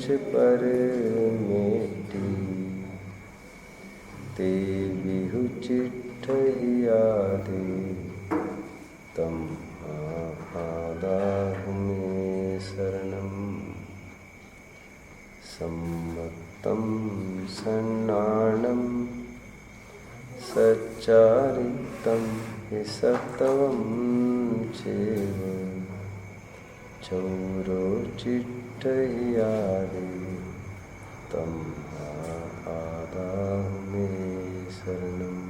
कुछ पर मेटी, ते बिहु चिट्ठही आदि, तम आदाहु मे शरणम। सम्मत्तं सन्नाणं सच्चारितं हि सत्वं चैव, चौरो चिट्ठही आदि, तम आदाहु मे शरणम्।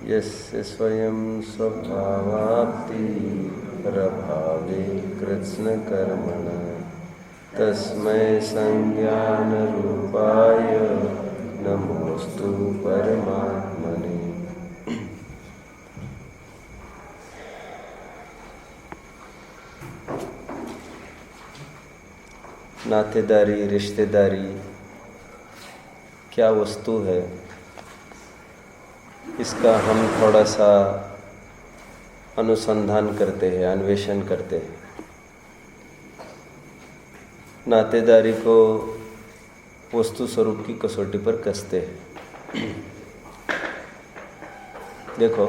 यस्य स्वयं स्वभावाप्ति प्रभावे कृत्स्नकर्मणः, तस्मै संज्ञानरूपाय नमोस्तु परमात्मने। नातेदारी, रिश्तेदारी क्या वस्तु है, इसका हम थोड़ा सा अनुसंधान करते हैं, अन्वेषण करते हैं। नातेदारी को वस्तु स्वरूप की कसौटी पर कसते हैं। देखो,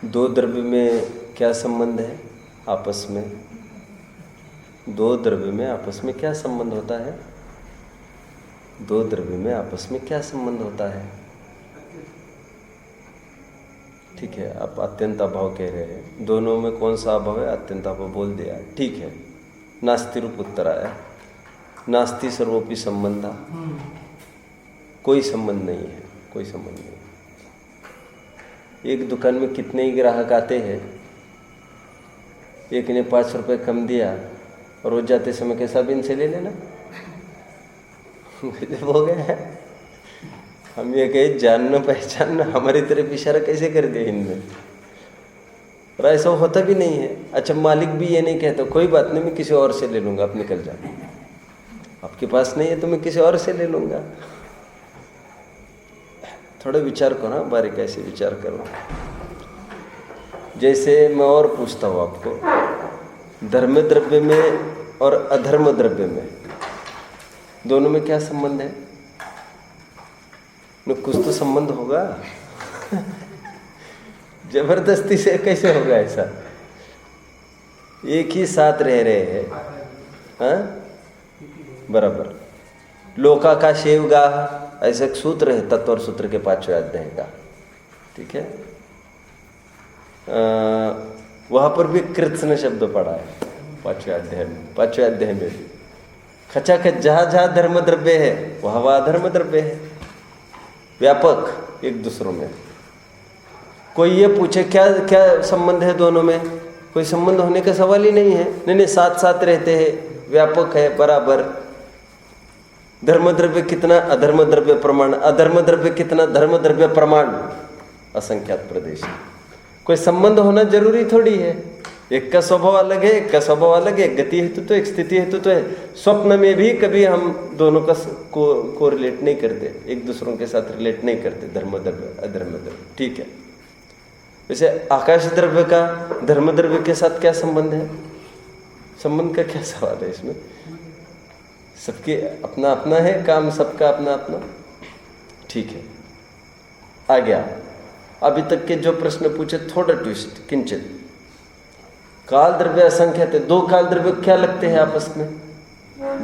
दो द्रव्य में क्या संबंध है आपस में? दो द्रव्य में आपस में क्या संबंध होता है? दो द्रव्य में आपस में क्या संबंध होता है? ठीक है, आप अत्यंत अभाव कह रहे हैं। दोनों में कौन सा अभाव है? अत्यंत अभाव बोल दिया, ठीक है। नास्ति रूप उत्तर आया। नास्ति सर्वोपि संबंधा, कोई संबंध नहीं है, कोई संबंध नहीं। एक दुकान में कितने ही ग्राहक आते हैं, एक ने 5 रुपये कम दिया और रोज जाते समय कैसा भी इनसे ले लेना हो गया है। हम ये कहे जानना पहचानना, हमारी तरफ इशारा कैसे कर दिया इनने, और ऐसा होता भी नहीं है। अच्छा, मालिक भी ये नहीं कहता कोई बात नहीं मैं किसी और से ले लूँगा, आप निकल जाओ, आपके पास नहीं है तो मैं किसी और से ले लूँगा। थोड़ा विचार करो, बारीकाई से विचार करो। जैसे मैं और पूछता हूँ आपको, धर्म द्रव्य में और अधर्म द्रव्य में दोनों में क्या संबंध है? न कुछ तो संबंध होगा। जबरदस्ती से कैसे होगा ऐसा? एक ही साथ रह रहे हैं, हाँ बराबर। लोका का शेवगा, ऐसा एक सूत्र है तत्व सूत्र के 5वें अध्याय का, ठीक है। वहाँ पर भी कृत्स्न शब्द पढ़ा है 5वें अध्याय में, 5वें अध्याय में भी खचाखच जहाँ जहाँ धर्म द्रव्य है वहाँ वहाँ अधर्म द्रव्य है, व्यापक एक दूसरों में। कोई ये पूछे क्या क्या संबंध है दोनों में, कोई संबंध होने का सवाल ही नहीं है। नहीं, साथ साथ रहते हैं, व्यापक है, बराबर। धर्म द्रव्य कितना, अधर्म द्रव्य प्रमाण, अधर्म द्रव्य कितना, धर्म द्रव्य प्रमाण, असंख्यात प्रदेश। कोई संबंध होना जरूरी थोड़ी है। एक का स्वभाव अलग है, एक का स्वभाव अलग है, एक गति हेतु तो, एक स्थिति हेतु तो है। स्वप्न में भी कभी हम दोनों का को रिलेट नहीं करते, एक दूसरों के साथ रिलेट नहीं करते, धर्म द्रव्य अधर्म द्रव्य, ठीक है। वैसे आकाश द्रव्य का धर्म द्रव्य के साथ क्या संबंध है? संबंध का क्या सवाल है इसमें? सबके अपना अपना है काम, सबका अपना अपना, ठीक है। आ गया। अभी तक के जो प्रश्न पूछे थोड़ा ट्विस्ट किंचित। काल द्रव्य असंख्यात है, दो काल द्रव्य क्या लगते हैं आपस में?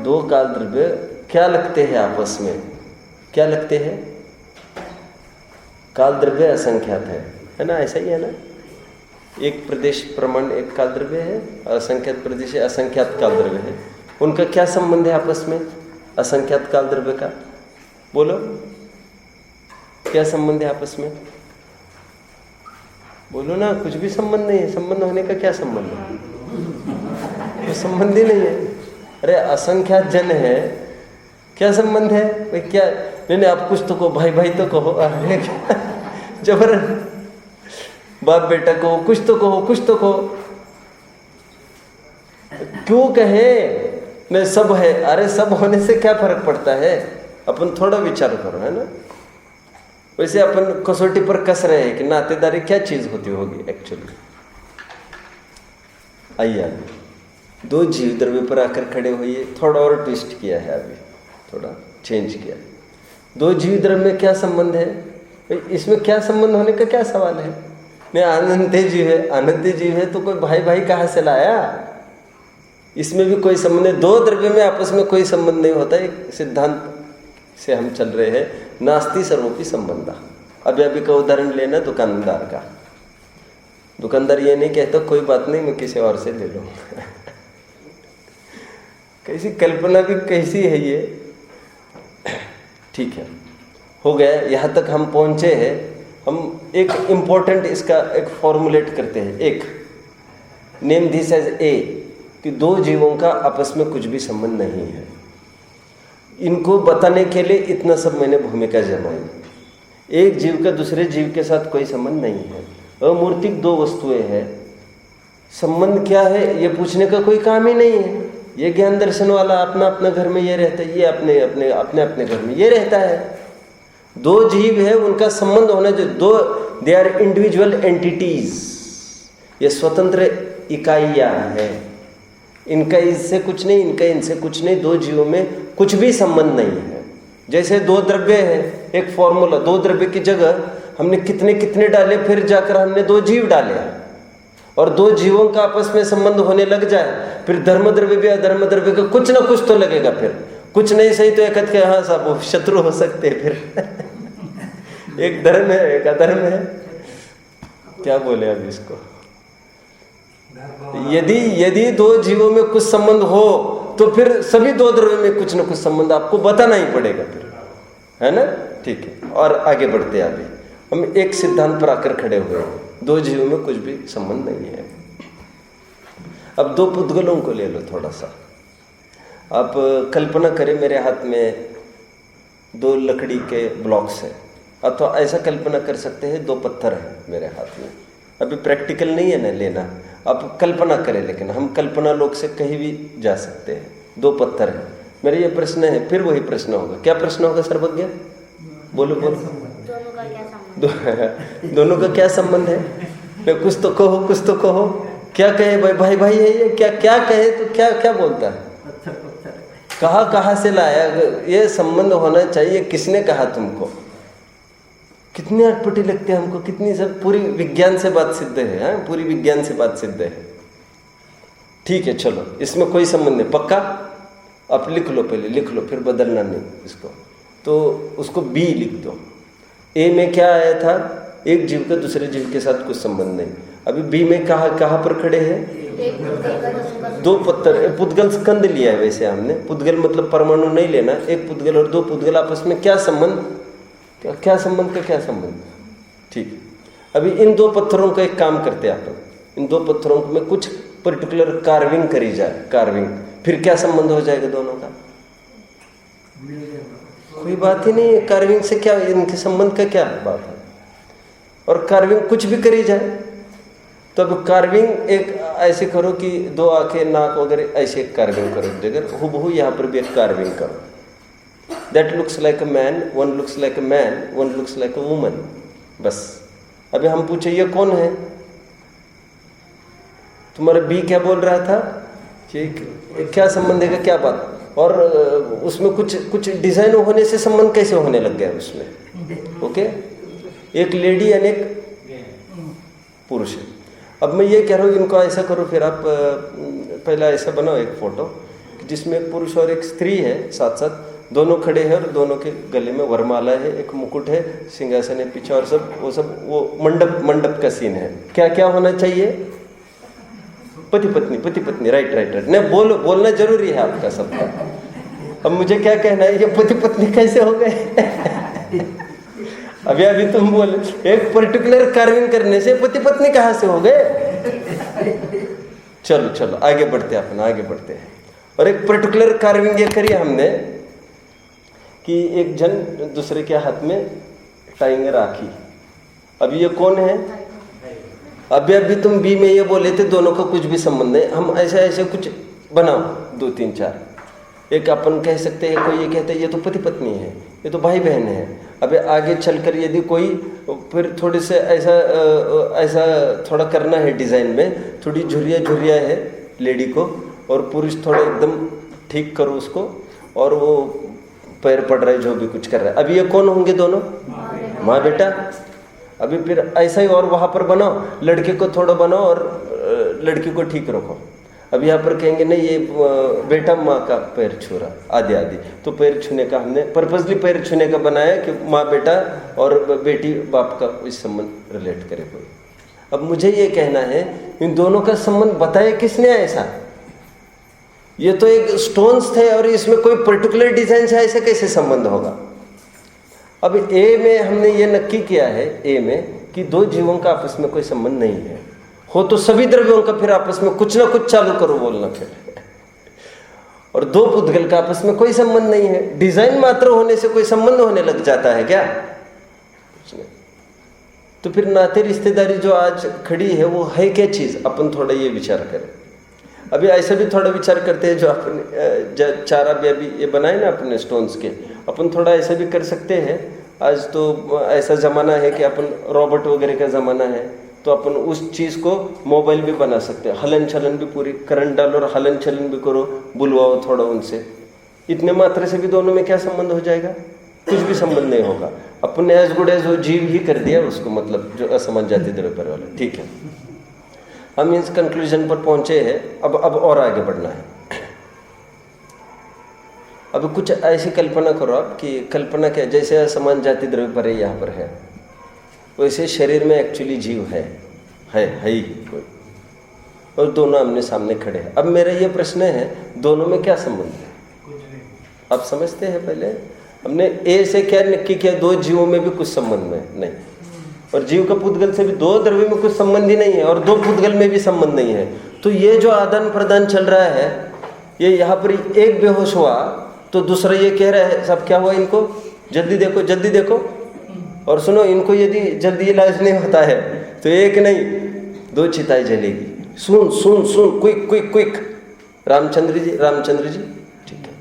दो काल द्रव्य क्या लगते हैं आपस में? क्या लगते हैं? काल द्रव्य असंख्यात है ना? ऐसा ही है ना? एक प्रदेश प्रमाण एक काल द्रव्य है, असंख्यात प्रदेश असंख्यात काल द्रव्य है। उनका क्या संबंध है आपस में? असंख्यात काल द्रव्य का बोलो, क्या संबंध है आपस में? बोलो ना, कुछ भी संबंध नहीं है। संबंध होने का क्या संबंध है? तो संबंध ही नहीं है। अरे असंख्यात जन है, क्या संबंध है भाई? क्या नहीं, आप कुछ तो कहो, भाई भाई तो कहो, जबर बाप बेटा को कुछ तो कहो, कुछ तो कहो, क्यों कहे? नहीं सब है। अरे सब होने से क्या फर्क पड़ता है? अपन थोड़ा विचार करो, है ना। वैसे अपन कसौटी पर कस रहे हैं कि नातेदारी क्या चीज होती होगी एक्चुअली। आइए अभी 2 जीव द्रव्य पर आकर खड़े होइए। थोड़ा और ट्विस्ट किया है, अभी थोड़ा चेंज किया। 2 जीव द्रव्य में क्या संबंध है? इसमें क्या संबंध होने का क्या सवाल है? नहीं, आनंद जीव है, आनंद जीव है तो कोई भाई भाई कहाँ से लाया? इसमें भी कोई संबंध नहीं। 2 द्रव्य में आपस में कोई संबंध नहीं होता। एक सिद्धांत से हम चल रहे हैं, नास्ति सर्वोपि संबंध। अभी का उदाहरण लेना दुकानदार का। दुकानदार ये नहीं कहता कोई बात नहीं, मैं किसी और से ले लूँगा। कैसी कल्पना भी कैसी है ये। ठीक है, हो गया। यहाँ तक हम पहुँचे हैं। हम एक इम्पोर्टेंट इसका एक फॉर्मुलेट करते हैं। एक नेम दिस एज ए, कि 2 जीवों का आपस में कुछ भी संबंध नहीं है। इनको बताने के लिए इतना सब मैंने भूमिका जमाई। एक जीव का दूसरे जीव के साथ कोई संबंध नहीं है। अमूर्तिक 2 वस्तुएं हैं। संबंध क्या है ये पूछने का कोई काम ही नहीं है। ये ज्ञान दर्शन वाला अपना अपना घर में ये रहता है, ये अपने अपने घर में ये रहता है। 2 जीव है, उनका संबंध होना जो 2 दे आर इंडिविजुअल एंटिटीज। ये स्वतंत्र इकाइयाँ हैं। इनका इससे कुछ नहीं, इनका इनसे कुछ नहीं। 2 जीवों में कुछ भी संबंध नहीं है। जैसे 2 द्रव्य है, एक फॉर्मूला, 2 द्रव्य की जगह हमने कितने कितने डाले, फिर जाकर हमने 2 जीव डाले, और 2 जीवों का आपस में संबंध होने लग जाए, फिर धर्म द्रव्य भी अधर्म द्रव्य का कुछ ना कुछ तो लगेगा। फिर कुछ नहीं सही तो एक के हाँ साहब शत्रु हो सकते हैं। फिर एक धर्म है, एक अधर्म है। क्या बोले अब इसको? यदि 2 जीवों में कुछ संबंध हो तो फिर सभी 2 द्रव्य में कुछ ना कुछ संबंध आपको बताना ही पड़ेगा फिर, है ना? ठीक है, और आगे बढ़ते हैं। अभी हम एक सिद्धांत पर आकर खड़े हुए हैं, 2 जीवों में कुछ भी संबंध नहीं है। अब 2 पुद्गलों को ले लो थोड़ा सा। आप कल्पना करें मेरे हाथ में 2 लकड़ी के ब्लॉक्स हैं, अथवा ऐसा कल्पना कर सकते हैं 2 पत्थर हैं मेरे हाथ में। अभी प्रैक्टिकल नहीं है ना लेना, आप कल्पना करें, लेकिन हम कल्पना लोक से कहीं भी जा सकते हैं। 2 पत्थर हैं। मेरा ये प्रश्न है, फिर वही प्रश्न होगा। क्या प्रश्न होगा सर्वज्ञ? बोलो बोलो। दोनों का क्या संबंध है? कुछ तो कहो, कुछ तो कहो। क्या कहे भाई? भाई भाई है ये? क्या कहे तो क्या बोलता है? कहाँ से लाया? ये संबंध होना चाहिए। किसने कहा तुमको? कितने अटपटी लगते हैं हमको, कितनी सब पूरी विज्ञान से बात सिद्ध है। पूरी विज्ञान से बात सिद्ध है। ठीक है, चलो इसमें कोई संबंध नहीं, पक्का? आप लिख लो, पहले लिख लो, फिर बदलना नहीं इसको। तो उसको बी लिख दो। ए में क्या आया था? एक जीव का दूसरे जीव के साथ कुछ संबंध नहीं। अभी बी में कहाँ पर खड़े हैं? 2 पत्थर। पुद्गल स्कंद लिया है वैसे हमने। पुद्गल मतलब परमाणु नहीं लेना। एक पुद्गल और 2 पुद्गल आपस में क्या संबंध? क्या संबंध का क्या संबंध? ठीक। अभी इन 2 पत्थरों का एक काम करते हैं आप। इन 2 पत्थरों में कुछ पर्टिकुलर कार्विंग करी जाए, कार्विंग। फिर क्या संबंध हो जाएगा दोनों का? कोई बात ही नहीं है। कार्विंग से क्या, इनके संबंध का क्या बात है? और कार्विंग कुछ भी करी जाए तो अब कार्विंग एक ऐसे करो कि 2 आंखें, नाक वगैरह, ऐसे एक कार्विंग करो। देखकर हूबहू यहाँ पर भी एक कार्विंग करो। That looks like a man, one looks like a man, one looks like a woman. बस। अभी हम पूछे ये कौन है? तुम्हारा बी क्या बोल रहा था? क्या संबंध है, क्या बात? और उसमें कुछ डिजाइन होने से संबंध कैसे होने लग गया उसमें? ओके, एक लेडी यानी एक पुरुष है। अब मैं ये कह रहा हूँ इनको ऐसा करो, फिर आप पहला ऐसा बनाओ एक फोटो जिसमें एक पुरुष और एक स्त्री है, साथ साथ दोनों खड़े हैं, और दोनों के गले में वरमाला है, एक मुकुट है, सिंहासन है पीछे, और वो मंडप का सीन है। क्या क्या होना चाहिए? पति पत्नी। राइट। नहीं, बोलना जरूरी है आपका सबका। अब मुझे क्या कहना है, ये पति पत्नी कैसे हो गए? अभी तुम बोले एक पर्टिकुलर कार्विंग करने से पति पत्नी कहाँ से हो गए? चलो आगे बढ़ते हैं। और एक पर्टिकुलर कार्विंग ये करी हमने कि एक जन दूसरे के हाथ में टाइंगे राखी। अब ये कौन है? अभी तुम बी में ये बोले थे दोनों का कुछ भी संबंध नहीं। हम ऐसे कुछ बनाओ 2 3 4। एक अपन कह सकते हैं, कोई ये कहते हैं ये तो पति पत्नी है, ये तो भाई बहन है। अबे आगे चलकर यदि कोई फिर थोड़े से ऐसा थोड़ा करना है डिज़ाइन में, थोड़ी झुर्रिया है लेडी को, और पुरुष थोड़ा एकदम ठीक करो उसको, और वो पैर पड़ रहा है जो भी कुछ कर रहा है। अभी ये कौन होंगे दोनों? माँ बेटा। अभी फिर ऐसा ही और वहाँ पर बनाओ, लड़के को थोड़ा बनाओ और लड़की को ठीक रखो। अब यहाँ पर कहेंगे नहीं ये बेटा माँ का पैर छू रहा आदि, तो पैर छूने का हमने पर्पसली पैर छूने का बनाया कि माँ बेटा और बेटी बाप का कोई संबंध रिलेट करे कोई। अब मुझे ये कहना है इन दोनों का संबंध बताया किसने ऐसा? ये तो एक स्टोन्स थे और इसमें कोई पर्टिकुलर डिजाइन से ऐसे कैसे संबंध होगा? अब ए में हमने ये नक्की किया है, ए में, कि दो जीवों का आपस में कोई संबंध नहीं है। हो तो सभी द्रव्यों का फिर आपस में कुछ ना कुछ चालू करो बोलना फिर। और दो पुद्गल का आपस में कोई संबंध नहीं है। डिजाइन मात्र होने से कोई संबंध होने लग जाता है क्या? तो फिर नाते रिश्तेदारी जो आज खड़ी है वो है क्या चीज? अपन थोड़ा ये विचार करें। अभी ऐसा भी थोड़ा विचार करते हैं, जो अपन चार अभी ये बनाए ना अपने स्टोन्स के, अपन थोड़ा ऐसा भी कर सकते हैं। आज तो ऐसा ज़माना है कि अपन रोबोट वगैरह का ज़माना है, तो अपन उस चीज़ को मोबाइल भी बना सकते हैं। हलन चलन भी पूरी करंट डालो और हलन चलन भी करो, बुलवाओ थोड़ा उनसे। इतने मात्रा से भी दोनों में क्या संबंध हो जाएगा? कुछ भी संबंध नहीं होगा। अपन ने एज गुड एज वो जीव ही कर दिया उसको, मतलब जो असमझ जाती द्रव्य पर वाला। ठीक है, हम इस कंक्लूजन पर पहुंचे हैं। अब और आगे बढ़ना है। अब कुछ ऐसी कल्पना करो आप कि कल्पना क्या, जैसे असमान जाति द्रव्य पर यहाँ पर है, वैसे शरीर में एक्चुअली जीव है ही कोई, और दोनों आमने सामने खड़े हैं। अब मेरा ये प्रश्न है, दोनों में क्या संबंध है? आप समझते हैं? पहले हमने ए से क्या नक्की किया? दो जीवों में भी कुछ संबंध में नहीं, और जीव का पुद्गल से भी दो द्रव्य में कुछ संबंध ही नहीं है, और दो पुद्गल में भी संबंध नहीं है। तो ये जो आदान प्रदान चल रहा है, ये यहाँ पर एक बेहोश हुआ तो दूसरा ये कह रहा है सब क्या हुआ इनको, जल्दी देखो। और सुनो, इनको यदि जल्दी इलाज नहीं होता है तो एक नहीं दो चिताएं जलेगी। सुन क्विक। रामचंद्र जी ठीक है।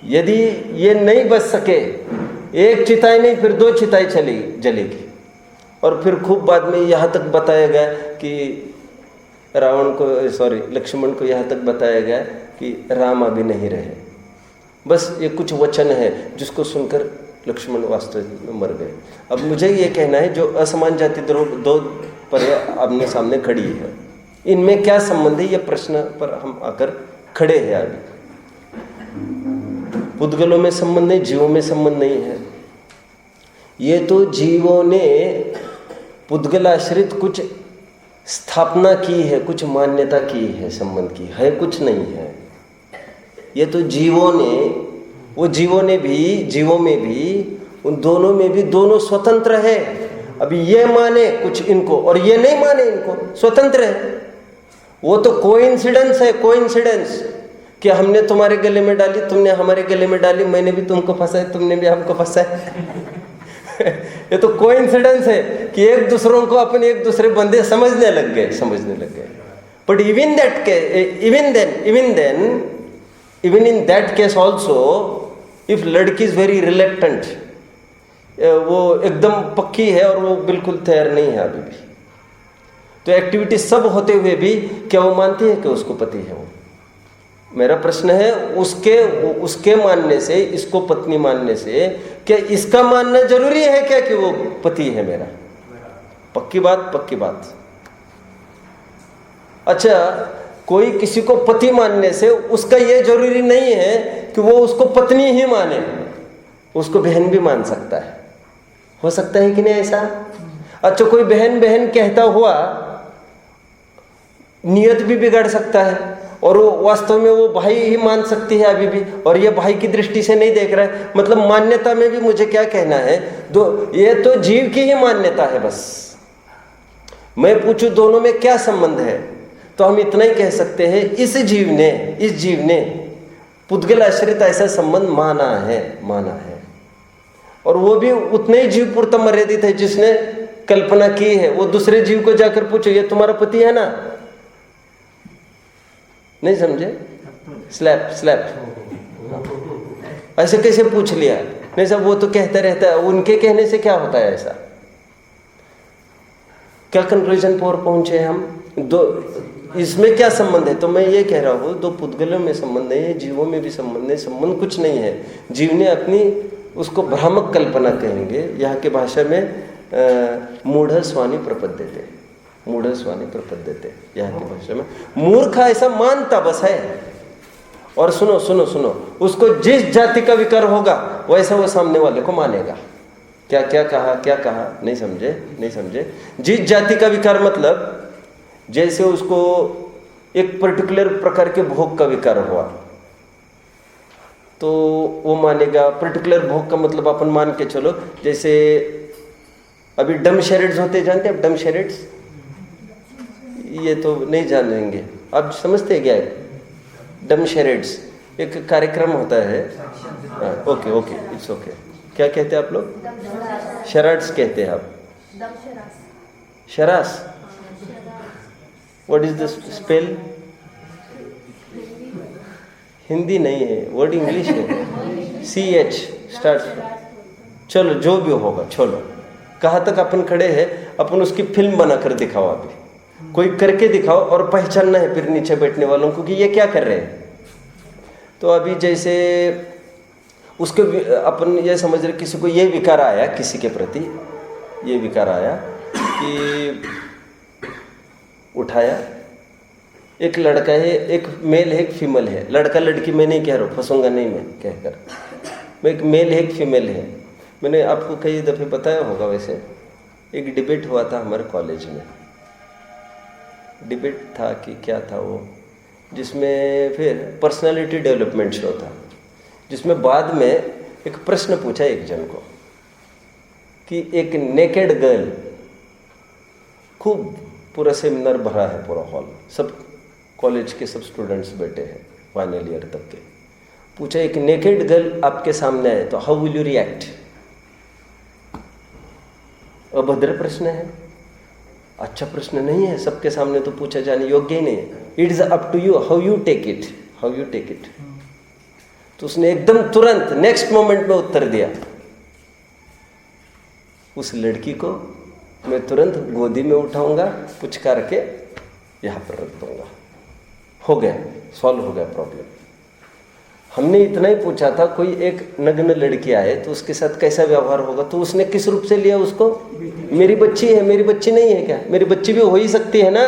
यदि ये नहीं बच सके, एक चिताएं नहीं फिर दो चिताएं जलेगी। और फिर खूब बाद में यहाँ तक बताया गया कि लक्ष्मण को यहाँ तक बताया गया कि राम अभी नहीं रहे। बस ये कुछ वचन है जिसको सुनकर लक्ष्मण वास्तव में मर गए। अब मुझे ये कहना है, जो असमान जाति दो पर आमने सामने खड़ी है, इनमें क्या संबंध है? ये प्रश्न पर हम आकर खड़े हैं। अभी पुद्गलों में संबंध नहीं, जीवों में संबंध नहीं है। ये तो जीवों ने पुद्गलाश्रित कुछ स्थापना की है, कुछ मान्यता की है, संबंध की है, कुछ नहीं है। ये तो जीवों में भी उन दोनों में भी दोनों स्वतंत्र है। अभी ये माने कुछ इनको और ये नहीं माने इनको, स्वतंत्र है। वो तो कोइंसिडेंस है, कि हमने तुम्हारे गले में डाली, तुमने हमारे गले में डाली, मैंने भी तुमको फंसाया, तुमने भी हमको फंसाया। ये तो कोइंसिडेंस है कि एक दूसरों को अपन एक दूसरे बंदे समझने लग गए। But even in that case also, if लड़की इज वेरी रिलेक्टेंट, वो एकदम पक्की है और वो बिल्कुल तैयार नहीं है अभी भी, तो एक्टिविटी सब होते हुए भी क्या वो मानती है कि उसको पति है वो? मेरा प्रश्न है, उसके मानने से, इसको पत्नी मानने से क्या इसका मानना जरूरी है क्या कि वो पति है मेरा? पक्की बात। अच्छा, कोई किसी को पति मानने से उसका ये जरूरी नहीं है कि वो उसको पत्नी ही माने, उसको बहन भी मान सकता है। हो सकता है कि नहीं ऐसा? अच्छा, कोई बहन कहता हुआ नियत भी बिगाड़ सकता है, और वो वास्तव में वो भाई ही मान सकती है अभी भी, और ये भाई की दृष्टि से नहीं देख रहा है। मतलब मान्यता में भी मुझे क्या कहना है, ये तो जीव की ही मान्यता है। बस मैं पूछूं दोनों में क्या संबंध है, तो हम इतना ही कह सकते हैं, इस जीव ने पुद्गल आश्रित ऐसा संबंध माना है, और वो भी उतने ही जीव पूर्ता मर्यादित है जिसने कल्पना की है। वो दूसरे जीव को जाकर पूछो, ये तुम्हारा पति है ना? नहीं समझे? स्लैप ऐसे कैसे पूछ लिया? नहीं साहब वो तो कहता रहता है, उनके कहने से क्या होता है ऐसा? क्या कंक्लूजन पर पहुंचे हम? दो इसमें क्या संबंध है? तो मैं ये कह रहा हूँ, दो पुद्गलों में संबंध है, जीवों में भी संबंध है, संबंध कुछ नहीं है। जीव ने अपनी उसको भ्रामक कल्पना कहेंगे, यहाँ के भाषा में मूढ़ स्वानि प्रपद्यते, मूढ़ स्वानि प्रपद्यते, यहाँ की भाषा में मूर्ख ऐसा मानता बस है। और सुनो सुनो सुनो, उसको जिस जाति का विकार होगा वैसा वो सामने वाले को मानेगा। क्या क्या कहा, क्या कहा? नहीं समझे, नहीं समझे। जिस जाति का विकार मतलब जैसे उसको एक पर्टिकुलर प्रकार के भोग का विकार हुआ तो वो मानेगा। पर्टिकुलर भोग का मतलब अपन मान के चलो, जैसे अभी डम शेरेड्स होते, जानते हैं डम शेरेड्स? ये तो नहीं जानेंगे, आप समझते हैं क्या है डम शेरेड्स? एक कार्यक्रम होता है। Okay okay, it's okay. क्या कहते हैं आप लोग? शराड्स कहते हैं आप? Charades? What is the spell? Hindi नहीं है, वर्ड इंग्लिश है। CH start. चलो जो भी होगा, चलो कहाँ तक अपन खड़े हैं? अपन उसकी फिल्म बनाकर दिखाओ, अभी कोई करके दिखाओ और पहचानना है फिर नीचे बैठने वालों को कि ये क्या कर रहे हैं। तो अभी जैसे उसके अपन ये समझ रहे, किसी को ये विकार आया, किसी के प्रति ये विकार आया कि उठाया, एक लड़का है, एक मेल है, एक फीमेल है। लड़का लड़की मैं नहीं कह रहा हूँ, फंसूंगा नहीं मैं कहकर, मैं एक मेल है एक फीमेल है। मैंने आपको कई दफ़े बताया होगा, वैसे एक डिबेट हुआ था हमारे कॉलेज में। डिबेट था कि क्या था वो, जिसमें फिर पर्सनालिटी डेवलपमेंट शो था, जिसमें बाद में एक प्रश्न पूछा एक जन को कि एक नेकेड गर्ल, खूब पूरा सेमिनार भरा है, पूरा हॉल, सब कॉलेज के सब स्टूडेंट्स बैठे हैं फाइनल ईयर तक के। पूछा एक नेकेड गर्ल आपके सामने आए तो हाउ विल यू रिएक्ट? अभद्र प्रश्न है, अच्छा प्रश्न नहीं है, सबके सामने तो पूछा जाने योग्य ही नहीं है। It is up to you how you take it, how you take it. तो उसने एकदम तुरंत नेक्स्ट मोमेंट में उत्तर दिया, उस लड़की को मैं तुरंत गोदी में उठाऊंगा, पुचकार के यहाँ पर रख दूंगा। हो गया, सॉल्व हो गया प्रॉब्लम। हमने इतना ही पूछा था, कोई एक नग्न लड़की आए तो उसके साथ कैसा व्यवहार होगा? तो उसने किस रूप से लिया उसको? मेरी बच्ची है, मेरी बच्ची नहीं है क्या? मेरी बच्ची भी हो ही सकती है ना।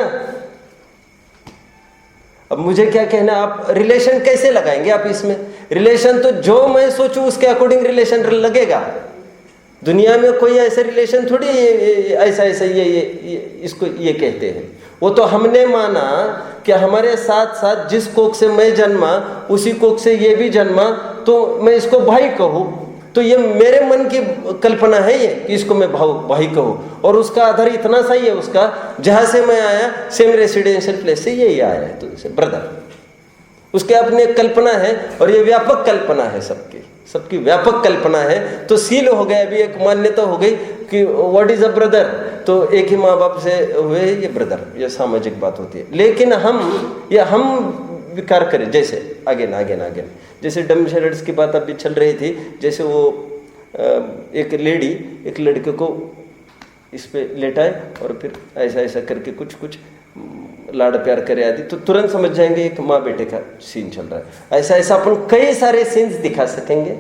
अब मुझे क्या कहना, आप रिलेशन कैसे लगाएंगे? आप इसमें रिलेशन तो जो मैं सोचूं उसके अकॉर्डिंग रिलेशन लगेगा। दुनिया में कोई ऐसे रिलेशन थोड़ी ऐसा ऐसा ये इसको ये कहते हैं। वो तो हमने माना कि हमारे साथ साथ जिस कोख से मैं जन्मा उसी कोख से ये भी जन्मा, तो मैं इसको भाई कहूँ। तो ये मेरे मन की कल्पना है ये कि इसको मैं भाई कहूँ, और उसका आधार इतना सही है उसका, जहाँ से मैं आया सेम रेसिडेंशियल प्लेस से यही आया है, तो इसे ब्रदर, उसके अपनी एक कल्पना है, और ये व्यापक कल्पना है, सबकी व्यापक कल्पना है। तो सील हो गया, अभी एक मान्यता हो गई कि व्हाट इज अ ब्रदर, तो एक ही माँ बाप से हुए ये ब्रदर, ये सामाजिक बात होती है। लेकिन हम विकार करें, जैसे आगे ना जैसे डम शेरेड्स की बात अभी चल रही थी, जैसे वो एक लेडी एक लड़के को इस पे लेटाए और फिर ऐसा ऐसा करके कुछ लाड़ प्यार करे आदि, तो तुरंत समझ जाएंगे एक माँ बेटे का सीन चल रहा है। ऐसा ऐसा अपन कई सारे सीन्स दिखा सकेंगे।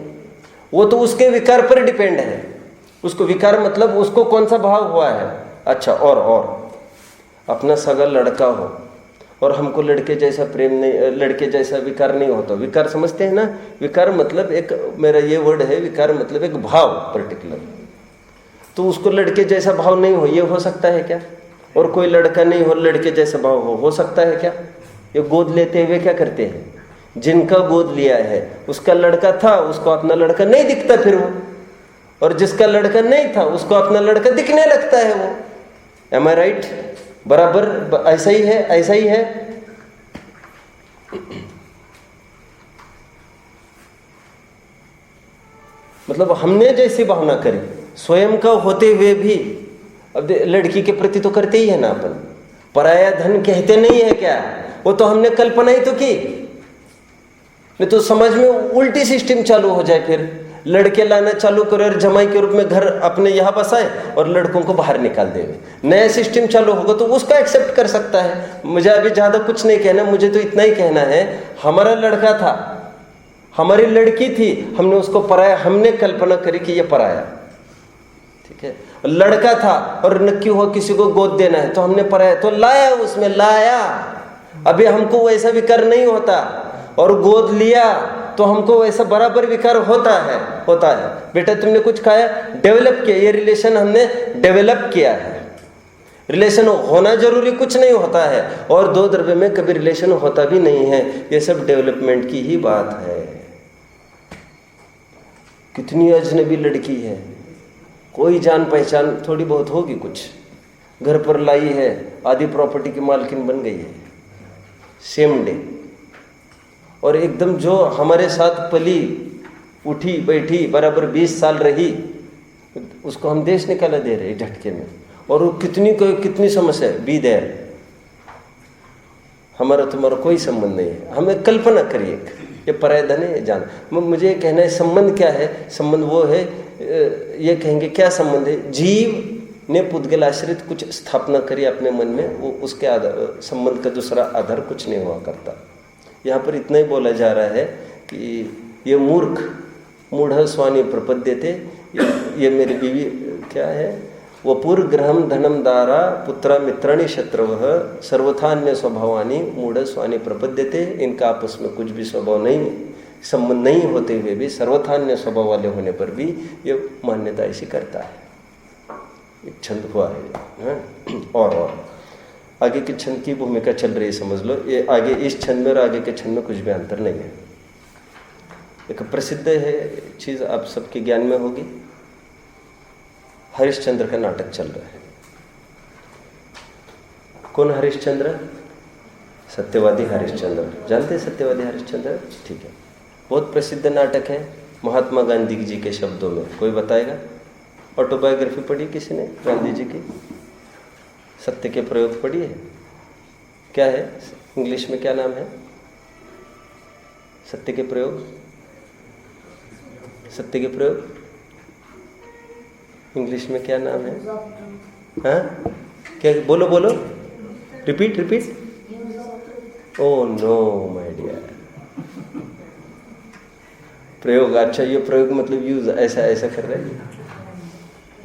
वो तो उसके विकार पर डिपेंड है। उसको विकार मतलब उसको कौन सा भाव हुआ है। अच्छा, और अपना सगा लड़का हो और हमको लड़के जैसा प्रेम नहीं, लड़के जैसा विकार नहीं होता। विकार समझते हैं ना? विकार मतलब एक, मेरा ये वर्ड है, विकार मतलब एक भाव पर्टिकुलर। तो उसको लड़के जैसा भाव नहीं हो, ये हो सकता है क्या? और कोई लड़का नहीं हो लड़के जैसा भाव हो सकता है क्या? ये गोद लेते हुए क्या करते हैं, जिनका गोद लिया है उसका लड़का था, उसको अपना लड़का नहीं दिखता फिर वो, और जिसका लड़का नहीं था उसको अपना लड़का दिखने लगता है वो। एम आई राइट? बराबर ऐसा ही है, ऐसा ही है। मतलब हमने जैसी भावना करी स्वयं का होते हुए भी, अब लड़की के प्रति तो करते ही है ना अपन, पराया धन कहते नहीं है क्या? वो तो हमने कल्पना ही तो की। नहीं तो समाज में उल्टी सिस्टम चालू हो जाए, फिर लड़के लाना चालू करे और जमाई के रूप में घर अपने यहाँ बसाए और लड़कों को बाहर निकाल देवे। नया सिस्टम चालू होगा तो उसका एक्सेप्ट कर सकता है। मुझे अभी ज़्यादा कुछ नहीं कहना, मुझे तो इतना ही कहना है, हमारा लड़का था, हमारी लड़की थी, हमने उसको पराया, हमने कल्पना करी कि ये पराया, ठीक है। लड़का था और नक्की हुआ किसी को गोद देना है तो हमने पराया, तो लाया, उसमें लाया। अभी हमको वैसा विकार नहीं होता, और गोद लिया तो हमको वैसा बराबर विकार होता है। बेटा तुमने कुछ खाया, डेवलप किया, ये रिलेशन हमने डेवलप किया है। रिलेशन होना जरूरी कुछ नहीं होता है, और दो द्रव्य में कभी रिलेशन होता भी नहीं है। ये सब डेवलपमेंट की ही बात है। कितनी अजनबी लड़की है, कोई जान पहचान थोड़ी बहुत होगी, कुछ घर पर लाई है, आधी प्रॉपर्टी की मालकिन बन गई है सेम डे। और एकदम जो हमारे साथ पली उठी बैठी बराबर 20 साल रही, उसको हम देश निकाला दे रहे झटके में। और वो कितनी समस्या है, बी देयर, हमारा तुम्हारा कोई संबंध नहीं है। हमें कल्पना करिए, ये पराय धन है जान। मुझे ये कहना है संबंध क्या है, संबंध वो है, ये कहेंगे क्या संबंध है, जीव ने पुद्गल आश्रित कुछ स्थापना करी अपने मन में, वो उसके आधार संबंध का दूसरा आधार कुछ नहीं हुआ करता। यहाँ पर इतना ही बोला जा रहा है कि ये मूढ़ स्वानी प्रपद्य थे, ये मेरी बीवी क्या है, वपुर ग्रहम धनम दारा पुत्रा मित्राणी शत्रवः सर्वथान्य स्वभावानी मूढ़ स्वानी प्रपद्य थे। इनका आपस में कुछ भी स्वभाव नहीं, संबंध नहीं होते हुए भी सर्वथान्य स्वभाव वाले होने पर भी ये मान्यता ऐसी करता है। एक छंद हुआ है, और आगे के छंद की भूमिका चल रही है, समझ लो। ये आगे इस छंद में और आगे के छंद में कुछ भी अंतर नहीं है। एक प्रसिद्ध है चीज आप सबके ज्ञान में होगी, हरिश्चंद्र का नाटक चल रहा है। कौन हरिश्चंद्र? सत्यवादी हरिश्चंद्र। जानते हैं सत्यवादी हरिश्चंद्र? ठीक है, बहुत प्रसिद्ध नाटक है। महात्मा गांधी जी के शब्दों में कोई बताएगा? ऑटोबायोग्राफी पढ़ी किसी ने गांधी जी की? सत्य के प्रयोग पढ़ी है? क्या है इंग्लिश में, क्या नाम है सत्य के प्रयोग? सत्य के प्रयोग इंग्लिश में क्या नाम है? हाँ क्या, बोलो बोलो, repeat. Oh no my dear, प्रयोग। अच्छा, ये प्रयोग मतलब यूज, ऐसा कर रहे हैं।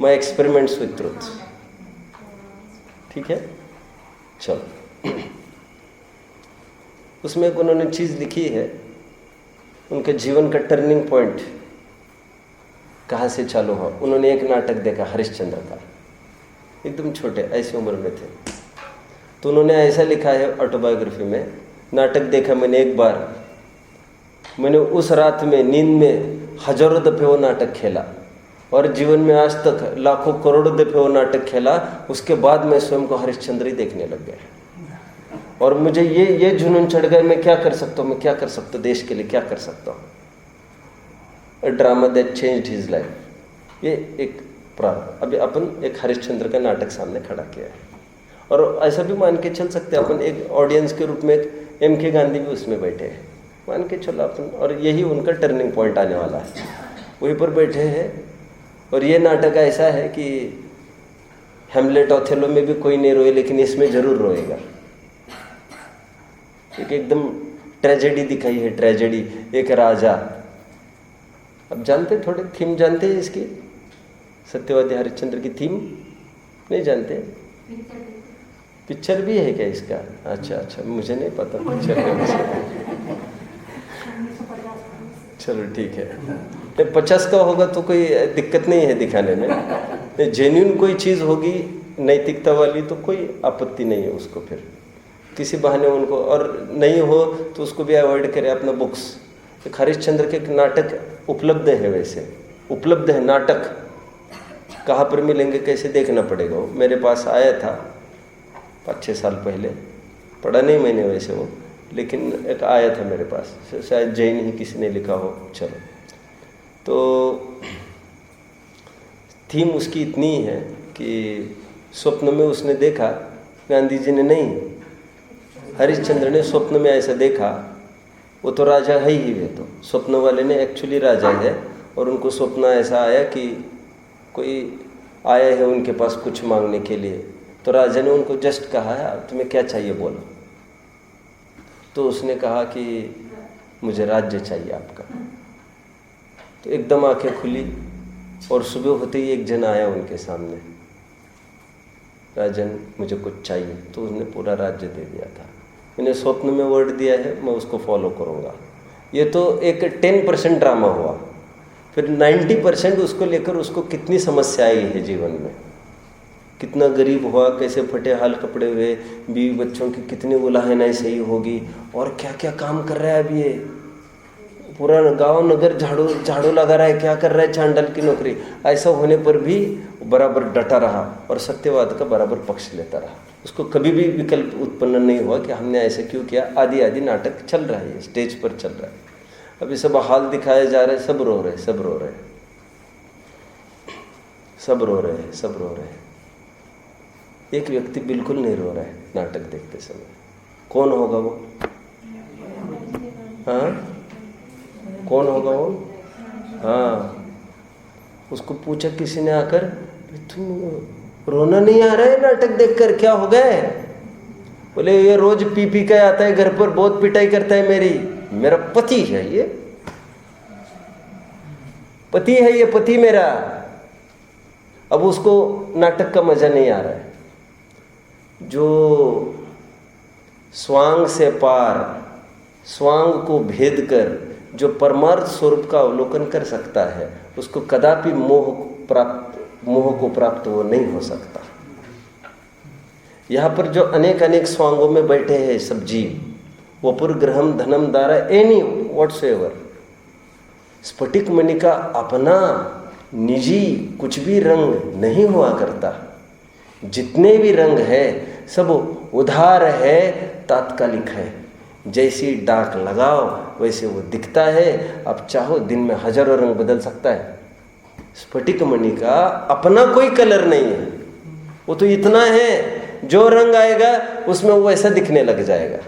माय एक्सपेरिमेंट्स विथ ट्रुथ, ठीक है। चलो, उसमें उन्होंने चीज लिखी है, उनके जीवन का टर्निंग पॉइंट कहाँ से चालू हुआ। उन्होंने एक नाटक देखा हरिश्चंद्र का, एकदम छोटे ऐसी उम्र में थे, तो उन्होंने ऐसा लिखा है ऑटोबायोग्राफी में, नाटक देखा मैंने एक बार, मैंने उस रात में नींद में हजारों दफे वो नाटक खेला, और जीवन में आज तक लाखों करोड़ों दफे वो नाटक खेला। उसके बाद मैं स्वयं को हरिश्चंद्र ही देखने लग गया, और मुझे ये जुनून चढ़ गया, मैं क्या कर सकता हूँ, मैं क्या कर सकता हूँ, देश के लिए क्या कर सकता हूँ। A drama that changed his life। ये एक प्रारंभ। अभी अपन एक हरिश्चंद्र का नाटक सामने खड़ा किया है, और ऐसा भी मान के चल सकते हैं अपन, एक ऑडियंस के रूप में एक M.K. गांधी भी उसमें बैठे हैं, मान के चलो अपन, और यही उनका टर्निंग पॉइंट आने वाला है, वहीं पर बैठे हैं। और ये नाटक ऐसा है कि हेमलेट ओथेलो में भी कोई नहीं रोए, लेकिन इसमें जरूर रोएगा। एक एकदम ट्रेजेडी दिखाई है, ट्रेजेडी। एक राजा, अब जानते थोड़े थीम जानते हैं इसकी, सत्यवादी हरिश्चंद्र की थीम नहीं जानते? पिक्चर भी है क्या इसका? अच्छा, मुझे नहीं पता पिक्चर का। चलो ठीक है, 50 का होगा तो कोई दिक्कत नहीं है दिखाने में। जेन्युइन कोई चीज़ होगी नैतिकता वाली तो कोई आपत्ति नहीं है उसको, फिर किसी बहाने उनको, और नहीं हो तो उसको भी अवॉइड करें अपना बुक्स। एक हरिश्चंद्र के नाटक उपलब्ध है, वैसे उपलब्ध है नाटक, कहाँ पर मिलेंगे कैसे देखना पड़ेगा। वो मेरे पास आया था 5-6 साल पहले, पढ़ा नहीं मैंने वैसे वो, लेकिन एक आया था मेरे पास, शायद जैन ही किसी ने लिखा हो। चलो, तो थीम उसकी इतनी है कि स्वप्न में उसने देखा, गांधी जी ने नहीं, हरिश्चंद्र ने स्वप्न में ऐसा देखा वो तो राजा है ही, वे तो स्वप्न वाले ने एक्चुअली राजा है, और उनको स्वप्न ऐसा आया कि कोई आया है उनके पास कुछ मांगने के लिए, तो राजा ने उनको जस्ट कहा है तुम्हें क्या चाहिए बोलो। तो उसने कहा कि मुझे राज्य चाहिए आपका। तो एकदम आंखें खुली और सुबह होते ही एक जन आया उनके सामने, राजन मुझे कुछ चाहिए। तो उसने पूरा राज्य दे दिया था। मैंने स्वप्न में वर्ड दिया है, मैं उसको फॉलो करूँगा। ये तो एक 10% ड्रामा हुआ, फिर 90% उसको लेकर उसको कितनी समस्याएं है जीवन में, कितना गरीब हुआ, कैसे फटे हाल कपड़े हुए, बीवी बच्चों की कितनी उलाहनाएं सही होगी, और क्या क्या काम कर रहा है अभी ये, पूरा गांव नगर झाड़ू लगा रहा है, क्या कर रहा है, चांडल की नौकरी। ऐसा होने पर भी बराबर डटा रहा और सत्यवाद का बराबर पक्ष लेता रहा। उसको कभी भी विकल्प उत्पन्न नहीं हुआ कि हमने ऐसे क्यों किया। आदि आदि नाटक चल रहा है, स्टेज पर चल रहा है। अभी सब हाल दिखाए जा रहे, सब रो रहे, सब रो रहे, सब रो रहे, सब रो रहे। एक व्यक्ति बिल्कुल नहीं रो रहा है नाटक देखते समय। कौन होगा वो? हाँ, कौन होगा वो? हाँ, उसको पूछा किसी ने आकर, तुम रोना नहीं आ रहा है नाटक देखकर, क्या हो गए? बोले ये रोज पी पी के आता है घर पर, बहुत पिटाई करता है मेरी। मेरा पति है ये, पति है ये, पति मेरा। अब उसको नाटक का मजा नहीं आ रहा है। जो स्वांग से पार, स्वांग को भेद कर जो परमार्थ स्वरूप का अवलोकन कर सकता है, उसको कदापि मोह को प्राप्त वो नहीं हो सकता। यहाँ पर जो अनेक अनेक स्वांगों में बैठे हैं सब जीव, वपुर ग्रहम धनम दारा एनी व्हाट्सएवर, स्फटिक मणि का अपना निजी कुछ भी रंग नहीं हुआ करता। जितने भी रंग है सब उधार है, तात्कालिक है। जैसी डाक लगाओ वैसे वो दिखता है। अब चाहो दिन में हजारों रंग बदल सकता है। स्फटिक मणि का अपना कोई कलर नहीं है, वो तो इतना है जो रंग आएगा उसमें वो ऐसा दिखने लग जाएगा,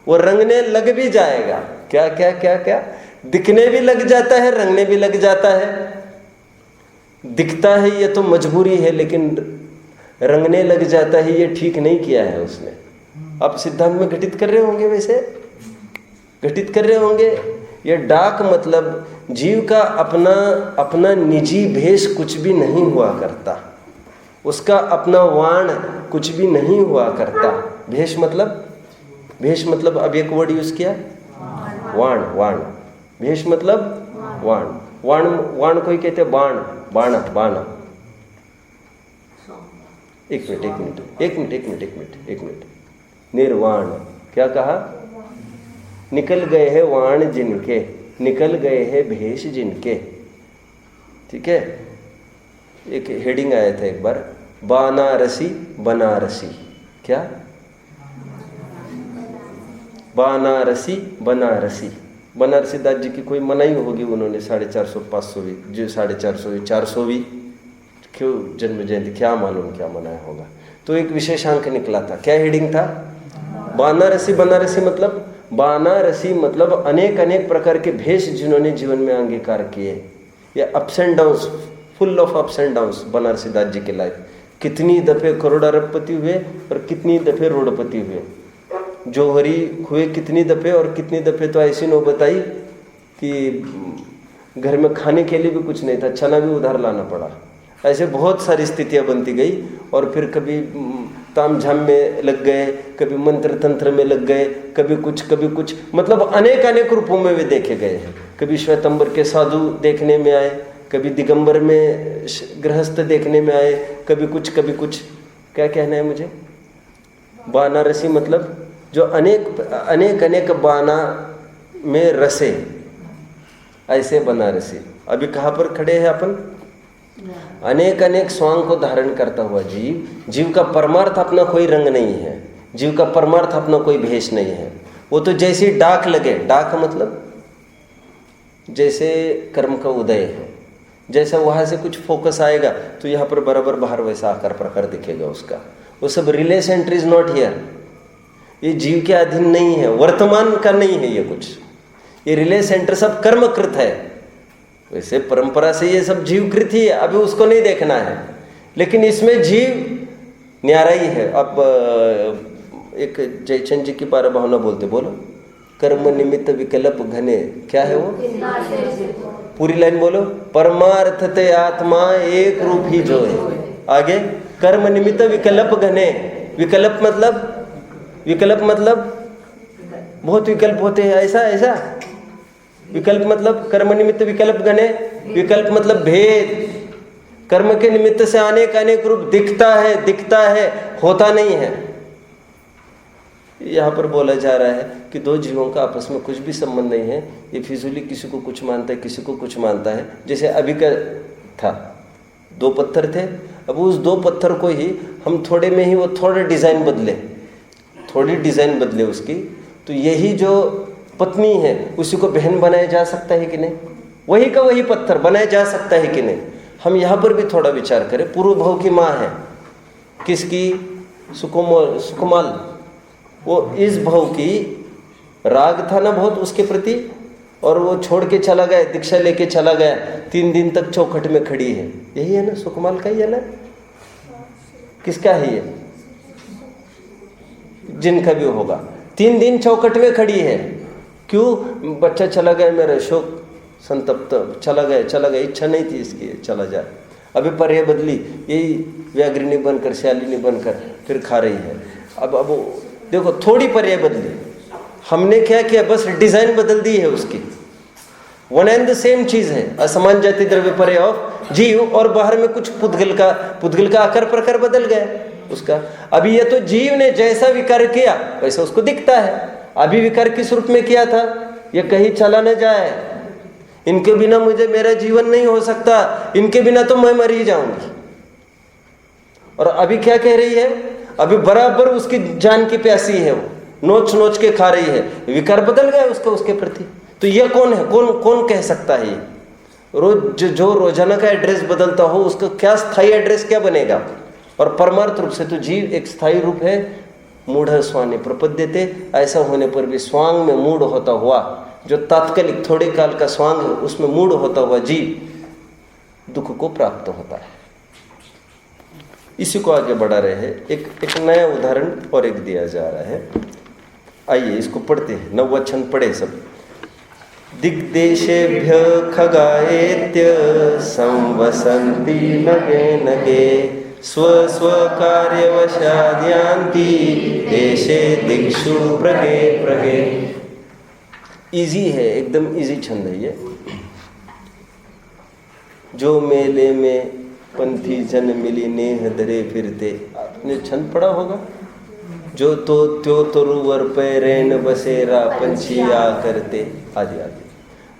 वो रंगने लग भी जाएगा। क्या क्या क्या क्या, दिखने भी लग जाता है, रंगने भी लग जाता है। दिखता है ये तो मजबूरी है, लेकिन रंगने लग जाता है ये ठीक नहीं किया है उसने। आप सिद्धांत में घटित कर रहे होंगे, वैसे घटित कर रहे होंगे। ये डाक मतलब जीव का अपना निजी भेष कुछ भी नहीं हुआ करता, उसका अपना वाण कुछ भी नहीं हुआ करता। भेष मतलब अब एक वर्ड यूज किया, वाण। भेष मतलब वाण कोई कहते बाण, बाणा। एक मिनट। निर्वाण क्या कहा? निकल गए हैं वाण जिनके, निकल गए हैं भेष जिनके। ठीक है, एक हेडिंग आया था एक बार, बानारसी बनारसी। क्या? बानारसी बनारसी। बनारसी दास जी की कोई मनाही होगी, उन्होंने 450 500वीं जो 450वीं 400वीं क्यों जन्म जयंती, क्या मालूम क्या मनाया होगा। तो एक विशेषांक निकला था। क्या हेडिंग था? बानारसी बनारसी मतलब, बानारसी मतलब अनेक अनेक प्रकार के भेष जिन्होंने जीवन में अंगीकार किए। ये ups and downs, full of ups and downs Banarasi Das ji की लाइफ। कितनी दफे करोड़ अरबपति हुए और कितनी दफे रोडपति हुए, जौहरी हुए कितनी दफे, और कितनी दफे तो ऐसी नौबत आई कि घर में खाने के लिए भी कुछ नहीं था, चना भी उधार लाना पड़ा। ऐसे बहुत सारी स्थितियां बनती गई। और फिर कभी तामझाम में लग गए, कभी मंत्र तंत्र में लग गए, कभी कुछ, मतलब अनेक अनेक रूपों में वे देखे गए हैं। कभी श्वेतंबर के साधु देखने में आए, कभी दिगंबर में गृहस्थ देखने में आए, कभी कुछ। क्या कहना है मुझे? बानारसी मतलब जो अनेक बाना में रसे, ऐसे बनारसी। अभी कहाँ पर खड़े हैं अपन? अनेक अनेक स्वांग को धारण करता हुआ जीव का परमार्थ अपना कोई रंग नहीं है, जीव का परमार्थ अपना कोई भेष नहीं है। वो तो जैसी डाक लगे, डाक मतलब जैसे कर्म का उदय है, जैसा वहाँ से कुछ फोकस आएगा तो यहाँ पर बराबर बाहर वैसा आकार प्रकार दिखेगा उसका। वो सब relay centre is not here. ये जीव के अधीन नहीं है, वर्तमान का नहीं है ये कुछ। ये रिले सेंटर सब कर्मकृत है। वैसे परंपरा से ये सब जीवकृत ही है, अभी उसको नहीं देखना है, लेकिन इसमें जीव न्यारा ही है। अब एक जयचंद जी की पारा भावना बोलते, बोलो। कर्म निमित्त विकल्प घने, क्या है वो? पूरी लाइन बोलो। परमार्थते आत्मा एक रूप ही जो है। आगे, कर्म निमित्त विकल्प घने। विकल्प मतलब बहुत विकल्प होते हैं, ऐसा विकल्प मतलब कर्म निमित्त विकल्प घने। विकल्प मतलब भेद। कर्म के निमित्त से अनेक रूप दिखता है, होता नहीं है। यहाँ पर बोला जा रहा है कि दो जीवों का आपस में कुछ भी संबंध नहीं है। ये फिजूली किसी को कुछ मानता है, किसी को कुछ मानता है। जैसे अभी का था, 2 पत्थर थे, अब उस 2 पत्थर को ही हम थोड़े में ही वो थोड़ी डिज़ाइन बदले उसकी, तो यही जो पत्नी है उसी को बहन बनाया जा सकता है कि नहीं? वही का वही पत्थर बनाया जा सकता है कि नहीं? हम यहाँ पर भी थोड़ा विचार करें। पूर्व भाव की माँ है किसकी? सुकुमाल। वो इस भाव की राग था ना बहुत उसके प्रति, और वो छोड़ के चला गया, दीक्षा लेके चला गया, 3 दिन तक चौखट में खड़ी है। यही है ना, सुकुमाल का ही है ना? किसका है ये? जिनका भी होगा। 3 दिन चौखट में खड़ी है। क्यों? बच्चा चला गया, मेरा शोक संतप्त, चला गया, इच्छा नहीं थी इसकी, चला जाए। अभी पर्याय बदली, यही व्याघ्रिणी बनकर, श्यालिनी बनकर फिर खा रही है। अब देखो, थोड़ी पर्याय बदली, हमने क्या किया? बस डिजाइन बदल दी है उसकी। वन एंड द सेम चीज है, असमान जाति द्रव्य पर्याय ऑफ जीव, और बाहर में कुछ पुद्गल का आकार प्रकार बदल गया उसका। अभी ये तो जीव ने जैसा विकार किया वैसा उसको दिखता है। अभी विकार किस रूप में किया था? ये कहीं चला न जाए, इनके बिना मेरा जीवन नहीं हो सकता, इनके बिना तो मैं मर ही जाऊंगी। और अभी क्या कह रही है? अभी बराबर उसकी जान की प्यासी है, वो नोच के खा रही है। विकार बदल गया उसका उसके प्रति। तो ये कौन है? कौन कह सकता है? ये जो रोजाना का एड्रेस बदलता हो उसका क्या स्थायी एड्रेस क्या बनेगा? और परमार्थ रूप से तो जीव एक स्थायी रूप है। मूढ़ स्वानि प्रपद्यते, ऐसा होने पर भी स्वांग में मूढ़ होता हुआ, जो तात्कालिक थोड़े काल का स्वांग है उसमें मूढ़ होता हुआ जीव दुख को प्राप्त होता है। इसी को आगे बढ़ा रहे हैं। एक नया उदाहरण और एक दिया जा रहा है। आइए इसको पढ़ते हैं। 9वां छंद पढ़े सब। दिग्देशेभ्य खगाएत्य संवसन्ति नगे स्व कार्यवशाद्यान्ति देशे दिक्षु प्रगे। इजी है, एकदम इजी छंद है ये। जो मेले में पंथी जन मिली नेह धरे फिरते, आपने छंद पढ़ा होगा। जो तो त्यो तरुवर पैरेन बसेरा पंछी आ करते, आदि आदि।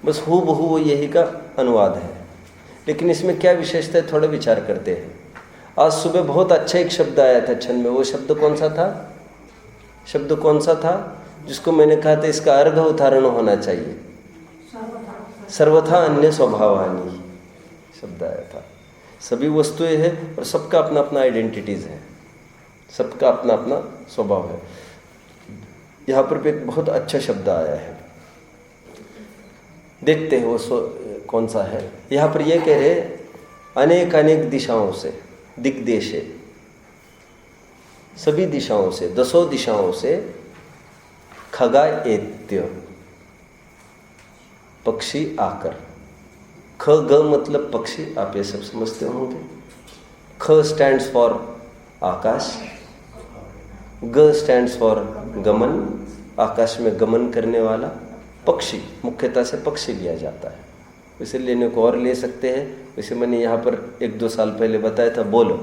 बस हूबहू यही का अनुवाद है, लेकिन इसमें क्या विशेषता है थोड़ा विचार करते हैं। आज सुबह बहुत अच्छा एक शब्द आया था छंद में। वो शब्द कौन सा था? जिसको मैंने कहा था इसका अर्घ उदाहरण होना चाहिए। सर्वथा अन्य स्वभावानी शब्द आया था। सभी वस्तुएं हैं और सबका अपना अपना आइडेंटिटीज है, सबका अपना अपना स्वभाव है। यहाँ पर भी एक बहुत अच्छा शब्द आया है, देखते हैं वो कौन सा है। यहाँ पर ये कह रहे अनेक दिशाओं से, दिग्देशे, सभी दिशाओं से, 10 दिशाओं से, खगा एत्य, पक्षी आकर। ख ग मतलब पक्षी, आप ये सब समझते होंगे। ख स्टैंड्स फॉर आकाश, ग स्टैंड्स फॉर गमन, आकाश में गमन करने वाला पक्षी। मुख्यतः से पक्षी लिया जाता है, वैसे लेने को और ले सकते हैं। वैसे मैंने यहाँ पर 1-2 साल पहले बताया था, बोलो,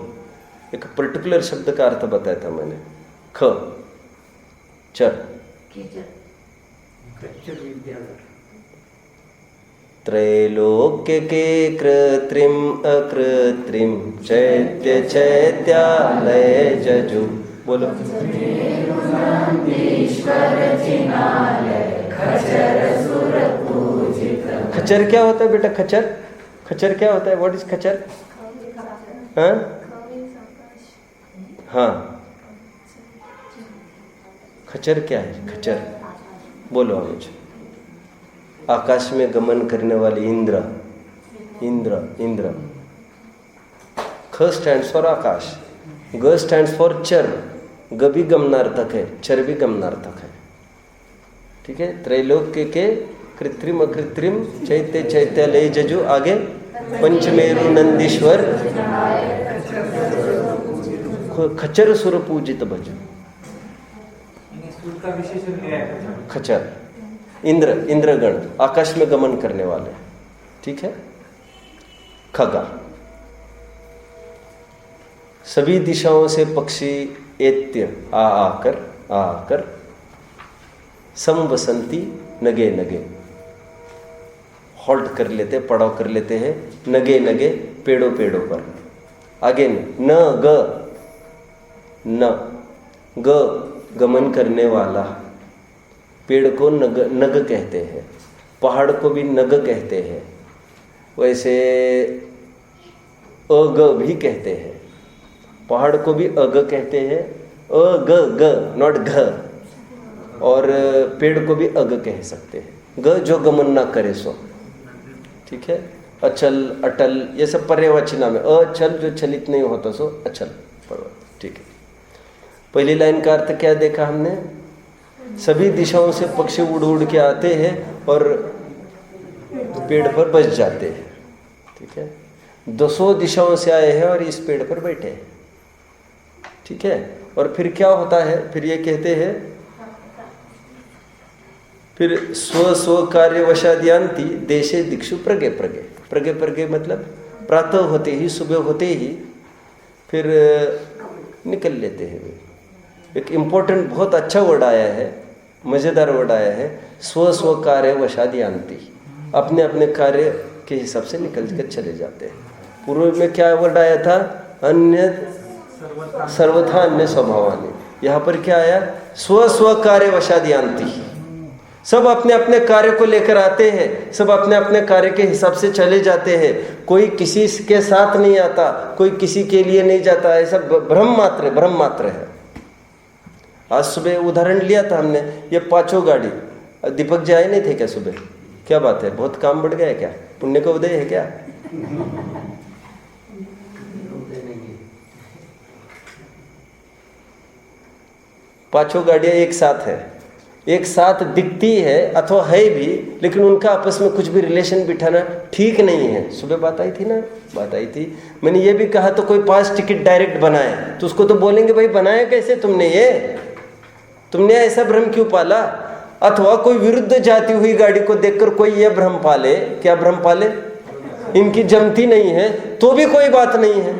एक पर्टिकुलर शब्द का अर्थ बताया था मैंने। ख चर, त्रैलोक्य के कृत्रिम अकृत्रिम चैत्य चैत्यालय जजु, बोलो। खच्चर क्या होता है बेटा? खच्चर क्या होता है? व्हाट इज खच्चर? हाँ, खच्चर क्या है? खच्चर बोलो मुझे। आकाश में गमन करने वाले इंद्र, इंद्र, इंद्र। ख स्टैंड्स फॉर आकाश, ग स्टैंड्स फॉर चर। ग भी गमनार्थक है, चर भी गमनार्थक है। ठीक है। त्रैलोक्य के कृत्रिम अकृत्रिम चैत्य चैत्यालय जजु, आगे पंचमेरु नंदीश्वर खच्चर सुर पूजित भज। खच्चर इंद्र, इंद्रगण, आकाश में गमन करने वाले। ठीक है। खगा, सभी दिशाओं से पक्षी एत्य आकर समवसंती नगे नगे, हॉल्ट कर लेते, पड़ाव कर लेते हैं नगे नगे, पेड़ों पेड़ों पर। आगे न ग गमन करने वाला। पेड़ को नग कहते हैं, पहाड़ को भी नग कहते हैं, वैसे अग भी कहते हैं। पहाड़ को भी अग कहते हैं, ग नॉट घ। और पेड़ को भी अग कह सकते हैं, ग जो गमन ना करे सो। ठीक है। अचल, अटल, ये सब पर्यायवाची नाम है। अचल जो चलित नहीं होता सो अचल, पर्वत। ठीक है। पहली लाइन का अर्थ क्या देखा हमने? सभी दिशाओं से पक्षी उड़ उड़ के आते हैं और पेड़ पर बस जाते हैं। ठीक है। 200 दिशाओं से आए हैं और इस पेड़ पर बैठे हैं। ठीक है। और फिर क्या होता है? फिर ये कहते हैं, फिर स्व कार्यवशाद्यांति देशे दिक्षु प्रगे प्रगे। प्रगे प्रगे मतलब प्रातः होते ही, सुबह होते ही फिर निकल लेते हैं वे। एक इम्पोर्टेंट बहुत अच्छा वर्ड आया है, मज़ेदार वर्ड आया है, स्व कार्यवशाद्यांति। अपने अपने कार्य के हिसाब से निकल कर चले जाते हैं। पूर्व में क्या वर्ड आया था? अन्य सर्वथा अन्य स्वभावानि। यहाँ पर क्या आया? स्व कार्यवशाद्यांति। सब अपने अपने कार्य को लेकर आते हैं, सब अपने अपने कार्य के हिसाब से चले जाते हैं। कोई किसी के साथ नहीं आता, कोई किसी के लिए नहीं जाता। ऐसा भ्रम मात्र, भ्रम मात्र है। आज सुबह उदाहरण लिया था हमने, ये 5 गाड़ी। दीपक जी आए नहीं थे क्या सुबह? क्या बात है, बहुत काम बढ़ गया है क्या? पुण्य का उदय है क्या? 5 गाड़ियां एक साथ है, एक साथ दिखती है अथवा है भी, लेकिन उनका आपस में कुछ भी रिलेशन बिठाना ठीक नहीं है। सुबह बात आई थी ना, बात आई थी। मैंने ये भी कहा तो कोई 5 टिकट डायरेक्ट बनाए तो उसको तो बोलेंगे भाई बनाया कैसे तुमने, तुमने ऐसा भ्रम क्यों पाला? अथवा कोई विरुद्ध जाती हुई गाड़ी को देखकर कोई यह भ्रम पाले, क्या भ्रम पाले? इनकी जमती नहीं है तो भी कोई बात नहीं है,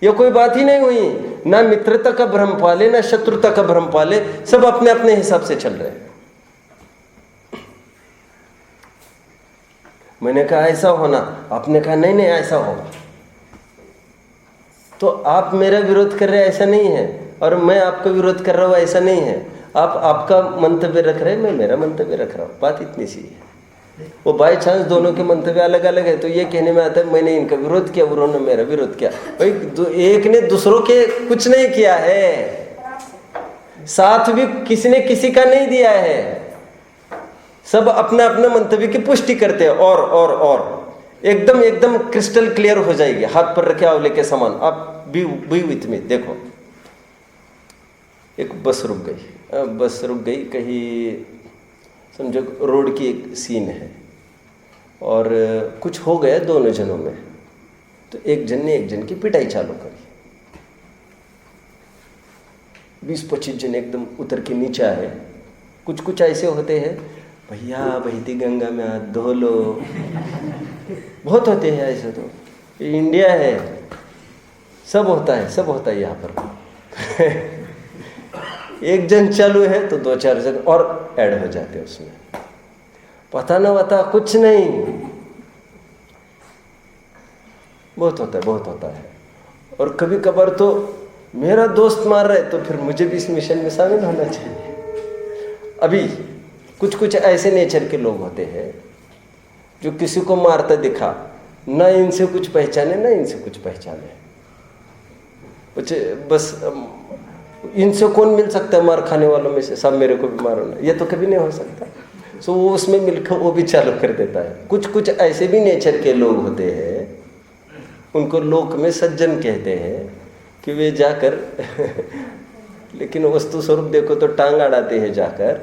ये कोई बात ही नहीं हुई। ना मित्रता का भ्रम पाले, ना शत्रुता का भ्रम पाले, सब अपने अपने हिसाब से चल रहे हैं। मैंने कहा ऐसा होना, आपने कहा नहीं नहीं ऐसा होगा। तो आप मेरा विरोध कर रहे हैं ऐसा नहीं है, और मैं आपका विरोध कर रहा हूँ ऐसा नहीं है। आप आपका मंतव्य रख रहे हैं, मैं मेरा मंतव्य रख रहा हूँ। बात इतनी सी है। वो बाय चांस दोनों के मंतव्य अलग अलग है तो ये कहने में आता है मैंने इनका विरोध किया, उन्होंने मेरा विरोध किया। भाई एक ने दूसरों के कुछ नहीं किया है, साथ भी किसी ने किसी का नहीं दिया है। सब अपने अपने मंतव्य की पुष्टि करते हैं और एकदम एकदम क्रिस्टल क्लियर हो जाएगी, हाथ पर रखे आंवले के समान। आप बी विथ मी। देखो एक बस रुक गई कहीं, समझो रोड की एक सीन है और कुछ हो गया दोनों जनों में, तो एक जन ने एक जन की पिटाई चालू करी। 20-25 जन एकदम उतर के नीचे आए। कुछ ऐसे होते हैं, भैया बहती गंगा में हाथ धो लो, बहुत होते हैं ऐसे। तो ये इंडिया है, सब होता है यहाँ पर। एक जन चालू है तो 2-4 जन और ऐड हो जाते हैं उसमें। पता न वता कुछ नहीं, बहुत होता है। और कभी कभार तो मेरा दोस्त मार रहा है तो फिर मुझे भी इस मिशन में शामिल होना चाहिए। अभी कुछ ऐसे नेचर के लोग होते हैं जो किसी को मारता दिखा, ना इनसे कुछ पहचाने ना इनसे कुछ पहचाने, बस इनसे कौन मिल सकता है मार खाने वालों में से, सब मेरे को भी मारो ना, ये तो कभी नहीं हो सकता। सो वो उसमें मिलकर वो भी चालू कर देता है। कुछ कुछ ऐसे भी नेचर के लोग होते हैं, उनको लोक में सज्जन कहते हैं कि वे जाकर लेकिन वस्तु स्वरूप देखो तो टांग अड़ाते हैं जाकर।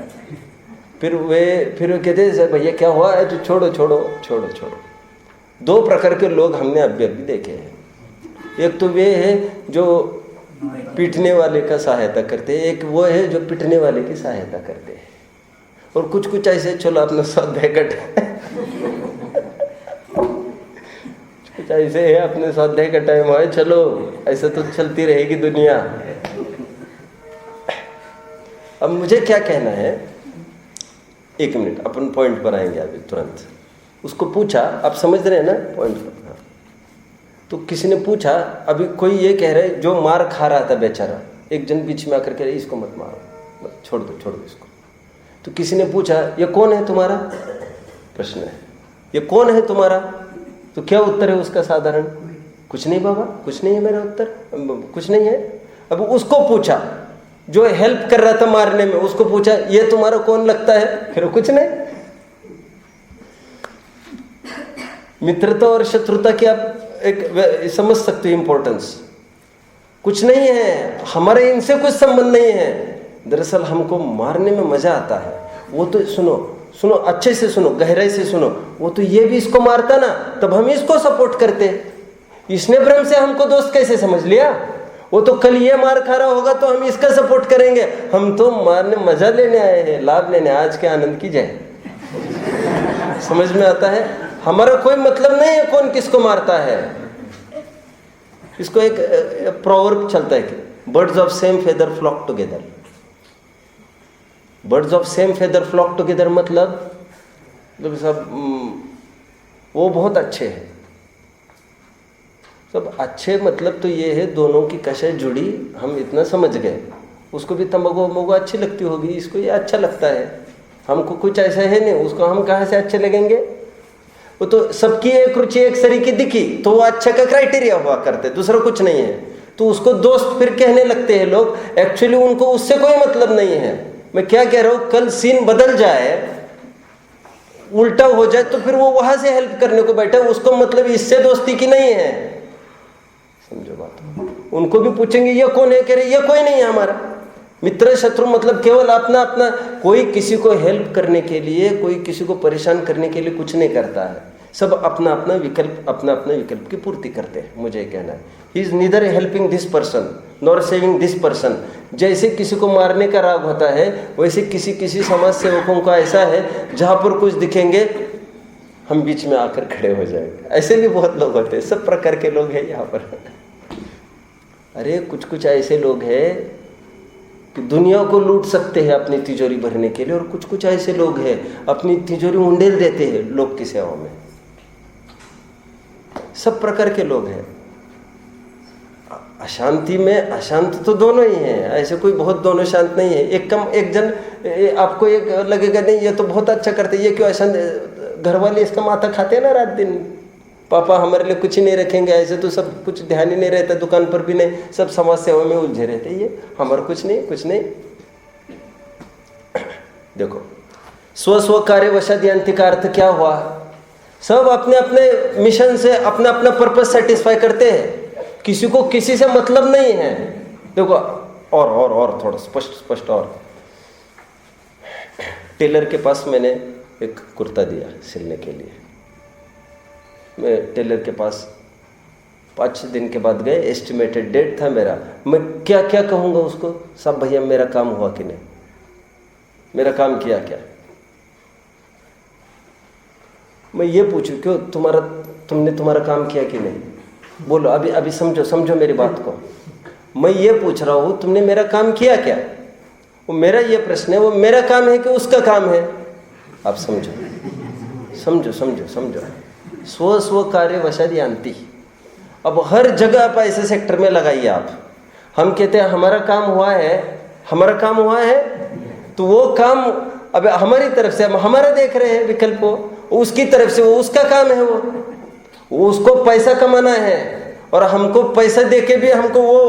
फिर वो कहते हैं भैया क्या हुआ है, तो छोड़ो छोड़ो छोड़ो छोड़ो। दो प्रकार के लोग हमने अभी अभी देखे हैं। एक तो वे है जो पीटने वाले का सहायता करते हैं, एक वो है जो पिटने वाले की सहायता करते हैं। और कुछ कुछ ऐसे चलो अपना स्वाध्याय कुछ ऐसे है अपने स्वाध्याय का टाइम है, चलो ऐसे तो चलती रहेगी दुनिया। अब मुझे क्या कहना है, एक मिनट अपन पॉइंट पर आएंगे अभी तुरंत। उसको पूछा, आप समझ रहे हैं ना पॉइंट पर? हाँ। तो किसी ने पूछा, अभी कोई ये कह रहे जो मार खा रहा था बेचारा, एक जन बीच में आकर कह रहे इसको मत मारो, छोड़ दो इसको। तो किसी ने पूछा ये कौन है तुम्हारा, प्रश्न है ये कौन है तुम्हारा, तो क्या उत्तर है उसका साधारण? कुछ नहीं बाबा, कुछ नहीं है मेरा उत्तर, कुछ नहीं है। अब उसको पूछा जो हेल्प कर रहा था मारने में, उसको पूछा ये तुम्हारा कौन लगता है, फिर कुछ नहीं। मित्रता और शत्रुता की आप एक समझ सकते हो इंपॉर्टेंस। कुछ नहीं है, हमारे इनसे कुछ संबंध नहीं है। दरअसल हमको मारने में मजा आता है। वो तो सुनो अच्छे से सुनो, गहराई से सुनो, वो तो ये भी इसको मारता ना, तब हम इसको सपोर्ट करते। इसने भ्रम से हमको दोस्त कैसे समझ लिया? वो तो कल ये मार खा रहा होगा तो हम इसका सपोर्ट करेंगे। हम तो मारने मजा लेने आए हैं, लाभ लेने, आज के आनंद की जय। समझ में आता है? हमारा कोई मतलब नहीं है कौन किसको मारता है। इसको एक प्रोवर्ब चलता है कि birds of same feather flock together. Birds of same feather flock together मतलब सब वो बहुत अच्छे हैं, सब अच्छे मतलब तो ये है दोनों की कशे जुड़ी, हम इतना समझ गए। उसको भी तंबाकू अच्छी लगती होगी, इसको ये अच्छा लगता है, हमको कुछ ऐसा है नहीं, उसको हम कहाँ से अच्छे लगेंगे? वो तो सबकी एक रुचि एक सरी की दिखी तो वो अच्छा का क्राइटेरिया हुआ करते, दूसरा कुछ नहीं है। तो उसको दोस्त फिर कहने लगते हैं लोग, एक्चुअली उनको उससे कोई मतलब नहीं है। मैं क्या कह रहा हूँ, कल सीन बदल जाए, उल्टा हो जाए, तो फिर वो वहां से हेल्प करने को बैठा, उसको मतलब इससे दोस्ती की नहीं है। समझो बात? उनको भी पूछेंगे ये कौन है, कह रहे ये कोई नहीं है हमारा। मित्र शत्रु मतलब केवल अपना अपना, कोई किसी को हेल्प करने के लिए, कोई किसी को परेशान करने के लिए कुछ नहीं करता है। सब अपना अपना विकल्प की पूर्ति करते हैं। मुझे कहना है, he is neither helping this person nor saving this person. जैसे किसी को मारने का राग होता है, वैसे किसी किसी समाज सेवकों का ऐसा है, जहाँ पर कुछ दिखेंगे हम बीच में आकर खड़े हो जाएंगे। ऐसे भी बहुत लोग होते हैं, सब प्रकार के लोग हैं यहाँ पर। अरे कुछ कुछ ऐसे लोग हैं कि दुनिया को लूट सकते हैं अपनी तिजोरी भरने के लिए, और कुछ कुछ ऐसे लोग हैं अपनी तिजोरी उंडेल देते हैं लोग की सेवा में। सब प्रकार के लोग हैं। अशांति में अशांत तो दोनों ही हैं, ऐसे कोई बहुत दोनों शांत नहीं है। एक जन आपको एक लगेगा नहीं ये तो बहुत अच्छा करते, ये क्यों अशांत? घर वाले इसका माथा खाते हैं ना रात दिन, पापा हमारे लिए कुछ ही नहीं रखेंगे, ऐसे तो सब कुछ ध्यान ही नहीं रहता, दुकान पर भी नहीं, सब समाज सेवा में उलझे रहते, ये हमारा कुछ नहीं। देखो, स्व कार्य वशाद्यांति का अर्थ क्या हुआ? सब अपने अपने मिशन से अपना अपना पर्पस सेटिस्फाई करते हैं, किसी को किसी से मतलब नहीं है। देखो और थोड़ा स्पष्ट और, टेलर के पास मैंने एक कुर्ता दिया सिलने के लिए। मैं टेलर के पास 5-6 दिन के बाद गए, एस्टिमेटेड डेट था मेरा। मैं क्या क्या कहूँगा उसको, सब भैया मेरा काम हुआ कि नहीं, मेरा काम किया क्या? मैं ये पूछूं क्यों तुमने तुम्हारा काम किया कि नहीं? बोलो अभी समझो मेरी बात को। मैं ये पूछ रहा हूँ तुमने मेरा काम किया क्या? वो मेरा ये प्रश्न है, वो मेरा काम है कि उसका काम है? आप समझो। स्व कार्य वशाद्यांति। अब हर जगह आप ऐसे सेक्टर में लगाइए आप। हम कहते हैं हमारा काम हुआ है, तो वो काम अब हमारी तरफ से हम हमारा देख रहे हैं विकल्प को, उसकी तरफ से वो उसका काम है, वो उसको पैसा कमाना है, और हमको पैसा देके भी हमको वो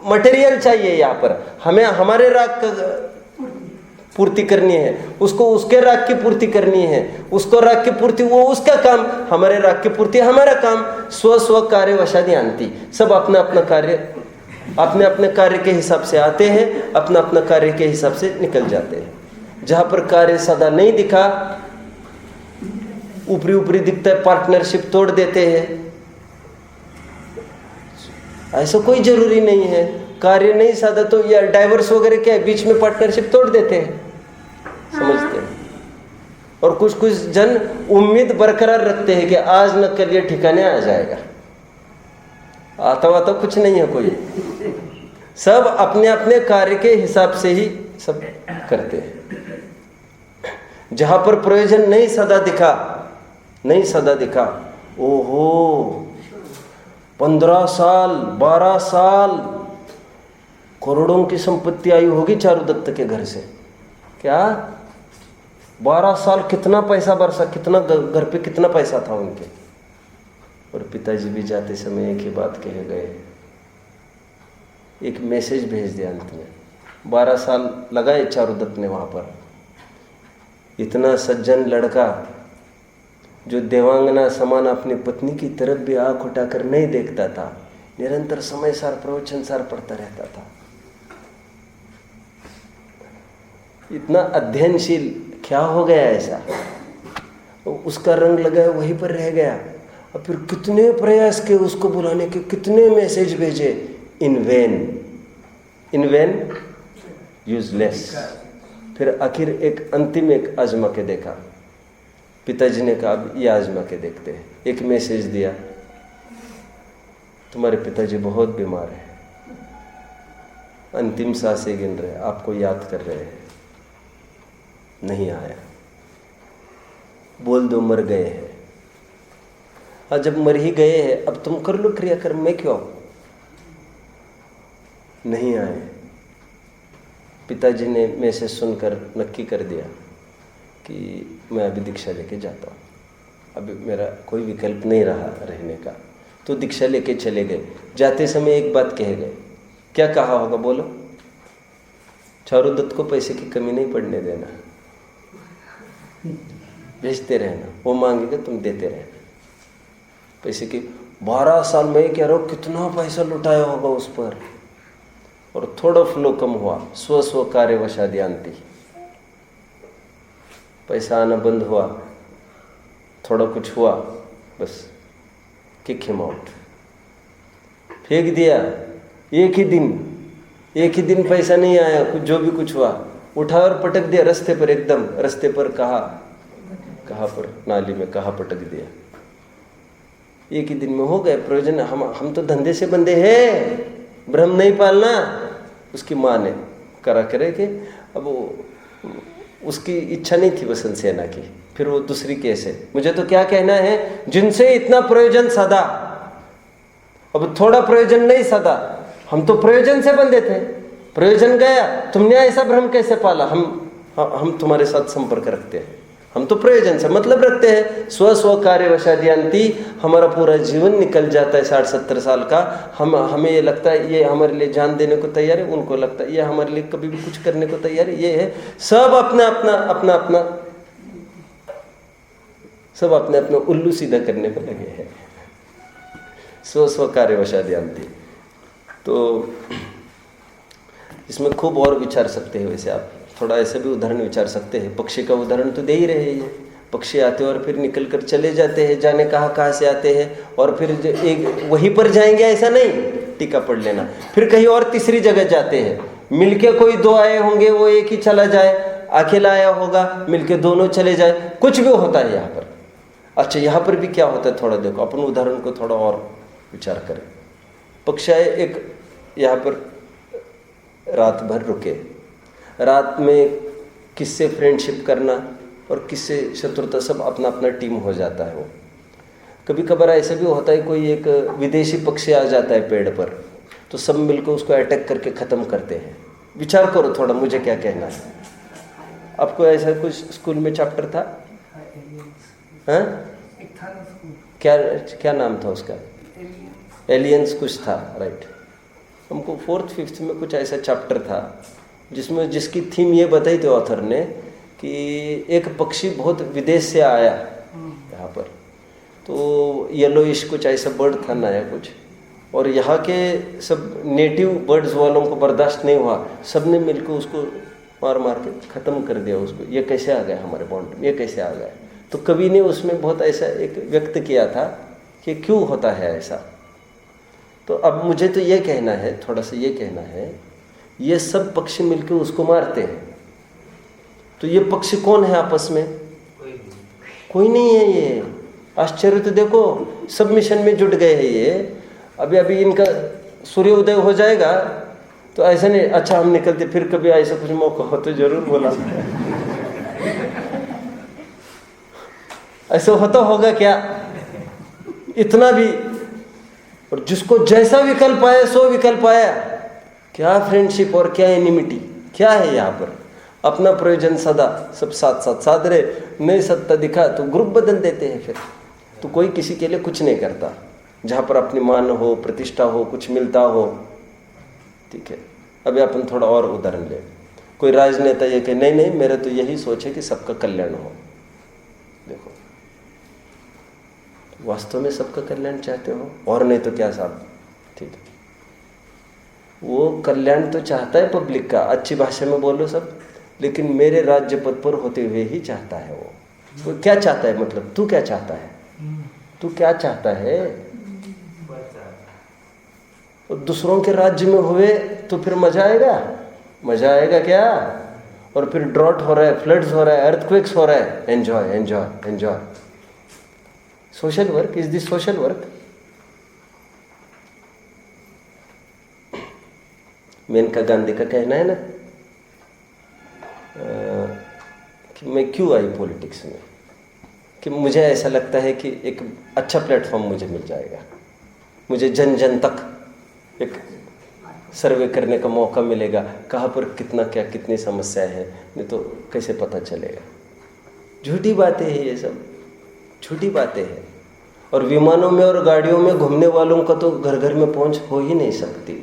मटेरियल चाहिए यहाँ पर, हमें हमारे राग पूर्ति करनी है, उसको उसके राग की पूर्ति करनी है, उसको राग की पूर्ति वो उसका काम, हमारे राग की पूर्ति हमारा काम। स्व स्व कार्य वशादी आंती, सब अपना अपना कार्य अपने अपने कार्य के हिसाब से आते हैं, अपना अपना कार्य के हिसाब से निकल जाते हैं। जहाँ पर कार्य सदा नहीं दिखा, ऊपरी ऊपरी दिखता है, पार्टनरशिप तोड़ देते हैं। ऐसा कोई जरूरी नहीं है, कार्य नहीं साधा तो या डाइवर्स वगैरह क्या है, बीच में पार्टनरशिप तोड़ देते हैं, समझते हैं। और कुछ कुछ जन उम्मीद बरकरार रखते हैं कि आज न कल ये ठिकाने आ जाएगा। आता वाता कुछ नहीं है कोई, सब अपने अपने कार्य के हिसाब से ही सब करते हैं। जहां पर प्रयोजन नहीं सदा दिखा, नहीं सदा दिखा, ओहो 15 साल 12 साल करोड़ों की संपत्ति आई होगी चारुदत्त के घर से। क्या 12 साल कितना पैसा बरसा, कितना घर पे कितना पैसा था उनके। और पिताजी भी जाते समय एक ही बात कह गए, एक मैसेज भेज दिया अंत में। 12 साल लगाए चारुदत्त ने वहाँ पर। इतना सज्जन लड़का जो देवांगना समान अपनी पत्नी की तरफ भी आँख उठाकर नहीं देखता था, निरंतर समय सार प्रवचन सार पढ़ता रहता था। इतना अध्ययनशील, क्या हो गया ऐसा? उसका रंग लगा वहीं पर रह गया। और फिर कितने प्रयास किए उसको बुलाने के, कितने मैसेज भेजे, इन वेन यूजलेस। फिर आखिर एक अंतिम एक आजमा के देखा। पिताजी ने कहा अब ये आजमा के देखते हैं। एक मैसेज दिया, तुम्हारे पिताजी बहुत बीमार है, अंतिम सांसें गिन रहे, आपको याद कर रहे हैं, नहीं आया, बोल दो मर गए हैं। और जब मर ही गए हैं अब तुम कर लो क्रियाकर्म, मैं क्यों? नहीं आए। पिताजी ने मैसेज सुनकर नक्की कर दिया कि मैं अभी दीक्षा लेके जाता हूँ, अभी मेरा कोई विकल्प नहीं रहा रहने का। तो दीक्षा लेके चले गए। जाते समय एक बात कह गए, क्या कहा होगा बोलो? चारुदत्त को पैसे की कमी नहीं पड़ने देना, भेजते रहना, वो मांगेगा तुम देते रहना। पैसे की 12 साल में कह रहा हूँ कितना पैसा लुटाया होगा उस पर। और थोड़ा फ्लो कम हुआ, स्व स्व कार्य वशादी आंती, पैसा आना बंद हुआ, थोड़ा कुछ हुआ, बस किक हिम आउट, फेंक दिया। एक ही दिन पैसा नहीं आया, कुछ जो भी कुछ हुआ उठा और पटक दिया रास्ते पर, एकदम रास्ते पर। कहाँ पर? नाली में। कहाँ पटक दिया? एक ही दिन में हो गए। प्रयोजन हम तो धंधे से बंधे हैं, ब्रह्म नहीं पालना। उसकी माँ ने करा करे कि अब उसकी इच्छा नहीं थी वसंत सेना की, फिर वो दूसरी केस है। मुझे तो क्या कहना है, जिनसे इतना प्रयोजन सदा, अब थोड़ा प्रयोजन नहीं सदा, हम तो प्रयोजन से बंधे थे, प्रयोजन गया, तुमने ऐसा भ्रम कैसे पाला? हम तुम्हारे साथ संपर्क रखते हैं, हम तो प्रयोजन से मतलब रखते हैं। स्व स्व कार्य वशादियांती, हमारा पूरा जीवन निकल जाता है 60-70 साल का। हमें ये लगता है ये हमारे लिए जान देने को तैयार है, उनको लगता है ये हमारे लिए कभी भी कुछ करने को तैयार है। ये है सब अपना अपना उल्लू सीधा करने को लगे हैं। स्व स्व कार्य वशादियांती। तो इसमें खूब और विचार सकते हैं। वैसे आप थोड़ा ऐसे भी उदाहरण विचार सकते हैं। पक्षी का उदाहरण तो दे ही रहे हैं। पक्षी आते हैं और फिर निकल कर चले जाते हैं, जाने कहाँ से आते हैं, और फिर एक वहीं पर जाएंगे ऐसा नहीं, टीका पढ़ लेना। फिर कहीं और तीसरी जगह जाते हैं, मिलके कोई दो आए होंगे, वो एक ही चला जाए, अकेला आया होगा, मिलके दोनों चले जाए, कुछ भी होता है यहाँ पर। अच्छा, यहाँ पर भी क्या होता है थोड़ा देखो, अपन उदाहरण को थोड़ा और विचार करें। पक्षी आए, एक यहाँ पर रात भर रुके, रात में किससे फ्रेंडशिप करना और किससे शत्रुता, सब अपना अपना टीम हो जाता है। वो कभी कभार ऐसा भी होता है, कोई एक विदेशी पक्षी आ जाता है पेड़ पर, तो सब मिलकर उसको अटैक करके ख़त्म करते हैं। विचार करो थोड़ा, मुझे क्या कहना है। आपको ऐसा कुछ स्कूल में चैप्टर था? हाँ, क्या नाम था उसका? एलियंस कुछ था, राइट। हमको 4th 5th में कुछ ऐसा चैप्टर था जिसमें जिसकी थीम ये बताई थी ऑथर ने कि एक पक्षी बहुत विदेश से आया यहाँ पर, तो येलोइश कुछ ऐसा बर्ड था नया कुछ, और यहाँ के सब नेटिव बर्ड्स वालों को बर्दाश्त नहीं हुआ, सब ने मिलकर उसको मार मार के ख़त्म कर दिया उसको। ये कैसे आ गया हमारे बॉन्ड में, ये कैसे आ गया? तो कवि ने उसमें बहुत ऐसा एक व्यक्त किया था कि क्यों होता है ऐसा। तो अब मुझे तो ये कहना है, थोड़ा सा ये कहना है, ये सब पक्षी मिलकर उसको मारते हैं, तो ये पक्षी कौन है आपस में? कोई नहीं है। ये आश्चर्य तो देखो, सब मिशन में जुट गए हैं ये। अभी अभी इनका सूर्य उदय हो जाएगा तो ऐसा नहीं अच्छा हम निकलते, फिर कभी ऐसा कुछ मौका हो तो जरूर बोला। ऐसा होता होगा क्या? इतना भी, और जिसको जैसा विकल्प आया सो विकल्प आया। क्या फ्रेंडशिप और क्या एनिमिटी, क्या है यहाँ पर? अपना प्रयोजन सदा सब साथ साथ साध रहे, नहीं सत्ता दिखा तो ग्रुप बदल देते हैं। फिर तो कोई किसी के लिए कुछ नहीं करता, जहाँ पर अपनी मान हो, प्रतिष्ठा हो, कुछ मिलता हो। ठीक है, अभी अपन थोड़ा और उदाहरण ले। कोई राजनेता ये कहे नहीं नहीं मेरा तो यही सोच है कि सबका कल्याण हो। देखो, वास्तव में सबका कल्याण चाहते हो? और नहीं तो क्या साहब? ठीक है, वो कल्याण तो चाहता है पब्लिक का, अच्छी भाषा में बोलो सब, लेकिन मेरे राज्य पद पर होते हुए ही चाहता है वो क्या चाहता है? मतलब तू क्या चाहता है? तू क्या चाहता है? और दूसरों के राज्य में हुए तो फिर मजा आएगा? मजा आएगा क्या? और फिर ड्रॉट हो रहा है, फ्लड्स हो रहा है, अर्थक्वेक्स हो रहा है, enjoy enjoy enjoy. Social work, is this social work? Maneka Gandhi का कहना है ना कि मैं क्यों आई पॉलिटिक्स में, कि मुझे ऐसा लगता है कि एक अच्छा प्लेटफॉर्म मुझे मिल जाएगा, मुझे जन जन तक एक सर्वे करने का मौका मिलेगा, कहाँ पर कितना क्या कितनी समस्या है, नहीं तो कैसे पता चलेगा। झूठी बातें हैं ये सब, झूठी बातें हैं। और विमानों में और गाड़ियों में घूमने वालों का तो घर घर में पहुंच हो ही नहीं सकती।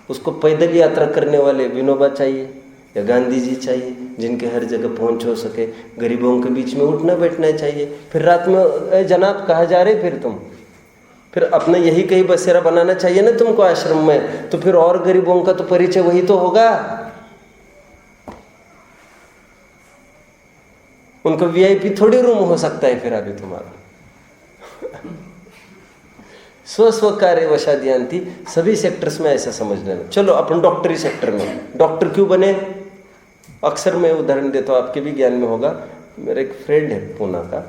उसको पैदल यात्रा करने वाले विनोबा चाहिए या गांधी जी चाहिए, जिनके हर जगह पहुंच हो सके। गरीबों के बीच में उठना बैठना चाहिए। फिर रात में जनाब कहाँ जा रहे फिर तुम? फिर अपना यही कहीं बसेरा बनाना चाहिए ना तुमको आश्रम में, तो फिर और गरीबों का तो परिचय वही तो होगा। उनका वीआईपी थोड़ी रूम हो सकता है फिर अभी तुम्हारा। स्व स्व कार्य वशादियांति, सभी सेक्टर्स में ऐसा समझ लेना। चलो अपन डॉक्टरी सेक्टर में, डॉक्टर क्यों बने? अक्सर मैं उदाहरण देता हूँ, आपके भी ज्ञान में होगा। मेरा एक फ्रेंड है पूना का,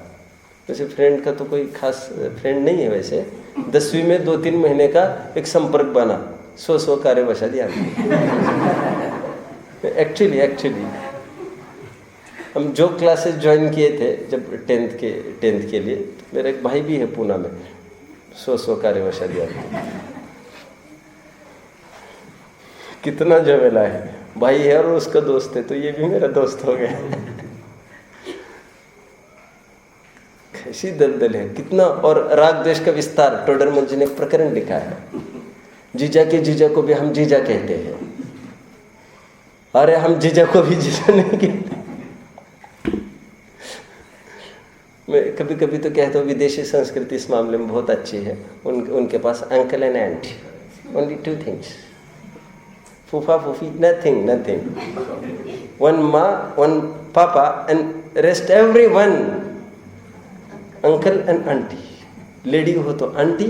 वैसे फ्रेंड का तो कोई खास फ्रेंड नहीं है वैसे, 10वीं में 2-3 महीने का एक संपर्क बना, स्व स्व कार्य वशादियांति। एक्चुअली हम जो क्लासेस ज्वाइन किए थे जब 10th के लिए, तो मेरा एक भाई भी है पूना में, स्व कार्य वशादियांति। कितना झमेला है, भाई है और उसका दोस्त है, तो ये भी मेरा दोस्त हो गया। कैसी दलदल है, कितना। और राग द्वेष का विस्तार, टोडरमल जी ने एक प्रकरण लिखा है। जीजा के जीजा को भी हम जीजा कहते हैं। अरे हम जीजा को भी जीजा नहीं कहते। मैं कभी कभी तो कहता हूँ विदेशी संस्कृति इस मामले में बहुत अच्छी है। उनके पास uncle and aunt, only 2 things, फूफा फूफी, नथिंग, वन माँ वन पापा and rest everyone, uncle and aunty. Lady हो तो आंटी,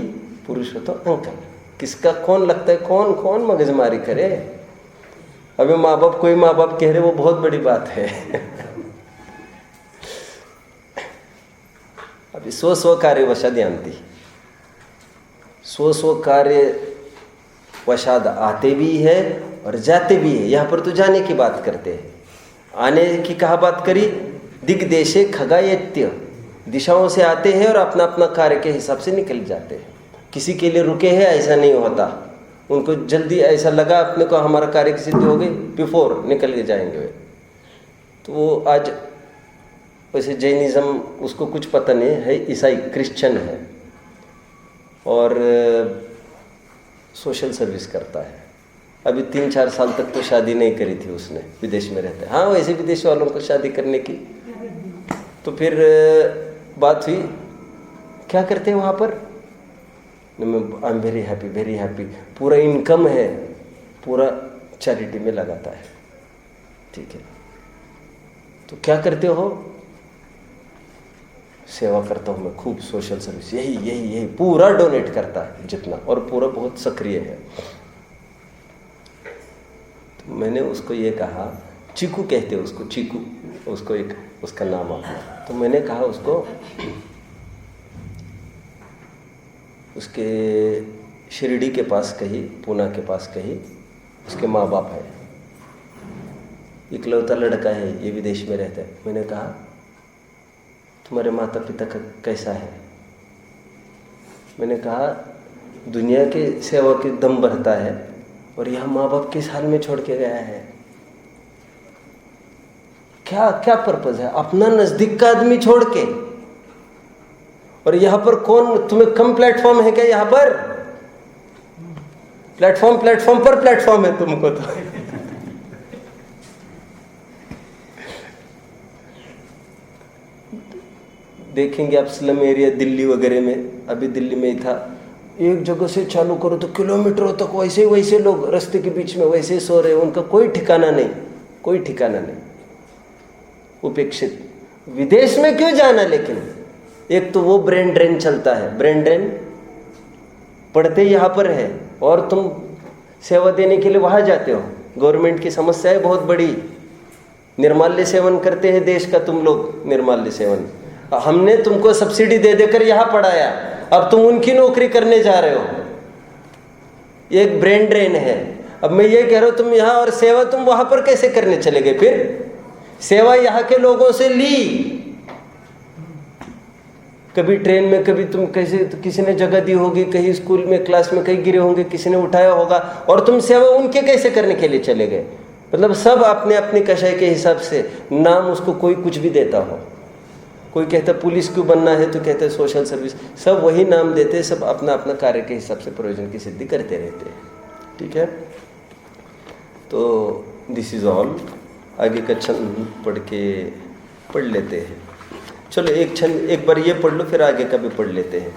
पुरुष हो तो अंकल। किसका कौन लगता है, कौन कौन मगजमारी करे। अबे माँ बाप, कोई माँ बाप कह रहे वो बहुत बड़ी बात है। अभी स्व कार्य वशादियांति, स्व कार्य वशाद आते भी है और जाते भी है। यहाँ पर तो जाने की बात करते हैं, आने की कहाँ बात करी? दिग्देशे खगायत्य, दिशाओं से आते हैं और अपना अपना कार्य के हिसाब से निकल जाते हैं। किसी के लिए रुके हैं ऐसा नहीं होता, उनको जल्दी ऐसा लगा अपने को हमारा कार्य की सिद्धि हो गई, बिफोर निकल के जाएंगे वे। तो वो आज वैसे जैनिज़्म उसको कुछ पता नहीं है, ईसाई क्रिश्चियन है और सोशल सर्विस करता है। अभी 3-4 साल तक तो शादी नहीं करी थी उसने, विदेश में रहते। हाँ, वैसे विदेश वालों को शादी करने की। तो फिर बात हुई, क्या करते हैं वहाँ पर? I am very happy, very happy. पूरा इनकम है, पूरा चैरिटी में लगाता है। ठीक है, तो क्या करते हो? सेवा करता हूँ मैं खूब, सोशल सर्विस, यही पूरा डोनेट करता है जितना, और पूरा बहुत सक्रिय है। तो मैंने उसको ये कहा, चीकू कहते हैं उसको, चीकू उसको एक उसका नाम आता। तो मैंने कहा उसको, उसके शिरडी के पास कहीं, पूना के पास कहीं उसके माँ बाप है, इकलौता लड़का है, ये विदेश में रहता है। मैंने कहा तुम्हारे माता पिता का कैसा है? मैंने कहा दुनिया के सेवा के दम भरता है और यहाँ माँ बाप किस हाल में छोड़ के गया है। क्या क्या पर्पज है? अपना नजदीक का आदमी छोड़ के, और यहाँ पर कौन तुम्हें कम प्लेटफॉर्म है क्या? यहाँ पर प्लेटफॉर्म पर प्लेटफॉर्म है तुमको तो। देखेंगे आप स्लम एरिया दिल्ली वगैरह में, अभी दिल्ली में ही था, एक जगह से चालू करो तो किलोमीटरों तक वैसे लोग रास्ते के बीच में वैसे सो रहे, उनका कोई ठिकाना नहीं, कोई ठिकाना नहीं, उपेक्षित। विदेश में क्यों जाना? लेकिन एक तो वो ब्रेन ड्रेन चलता है, ब्रेन ड्रेन पढ़ते यहाँ पर है और तुम सेवा देने के लिए वहाँ जाते हो। गवर्नमेंट की समस्या है बहुत बड़ी, निर्माल्य सेवन करते हैं देश का तुम लोग, निर्माल्य सेवन। हमने तुमको सब्सिडी दे देकर यहाँ पढ़ाया, अब तुम उनकी नौकरी करने जा रहे हो, एक ब्रेन ड्रेन है। अब मैं ये कह रहा हूँ तुम यहाँ, और सेवा तुम वहाँ पर कैसे करने चले गए? फिर सेवा यहाँ के लोगों से ली, कभी ट्रेन में, कभी तुम कैसे, तो किसी ने जगह दी होगी, कहीं स्कूल में क्लास में कहीं गिरे होंगे, किसी ने उठाया होगा, और तुम सेवा उनके कैसे करने के लिए चले गए? मतलब सब अपने अपनी कषाय के हिसाब से नाम, उसको कोई कुछ भी देता हो, कोई कहता पुलिस क्यों बनना है तो कहते सोशल सर्विस, सब वही नाम देते हैं, सब अपना अपना कार्य के हिसाब से प्रयोजन की सिद्धि करते रहते हैं। ठीक है, तो दिस इज ऑल। आगे का छंद पढ़ लेते हैं। चलो एक छंद एक बार ये पढ़ लो, फिर आगे का भी पढ़ लेते हैं।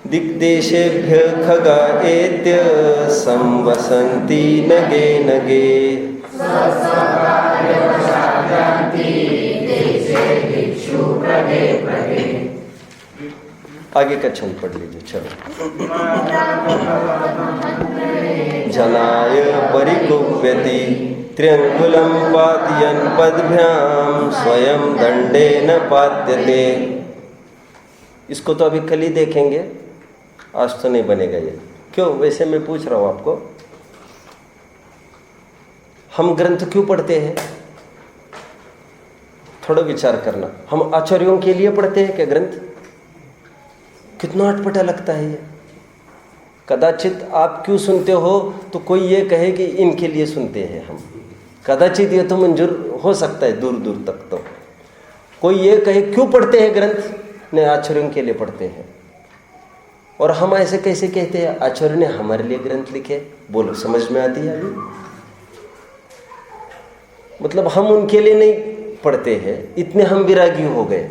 दिग्देशेभ्य खगा एत्य संवसन्ति नगे नगे, आगे का छंद पढ़ लीजिए। चलो। जनाय परिकुप्यति त्र्यंगुलम पातयन् पद्भ्याम स्वयं दंडेन पात्यते। इसको तो अभी कल ही देखेंगे, आज तो नहीं बनेगा ये। क्यों? वैसे मैं पूछ रहा हूँ आपको, हम ग्रंथ क्यों पढ़ते हैं? थोड़ा विचार करना। हम आचार्यों के लिए पढ़ते हैं क्या ग्रंथ? कितना अटपटा लगता है ये। कदाचित आप क्यों सुनते हो तो कोई ये कहे कि इनके लिए सुनते हैं हम, कदाचित ये तो मंजूर हो सकता है दूर दूर तक। तो कोई ये कहे क्यों पढ़ते हैं ग्रंथ? ने आचार्यों के लिए पढ़ते हैं। और हम ऐसे कैसे कहते हैं आचार्य ने हमारे लिए ग्रंथ लिखे? बोलो, समझ में आती है अभी? मतलब हम उनके लिए नहीं पढ़ते हैं, इतने हम विरागी हो गए।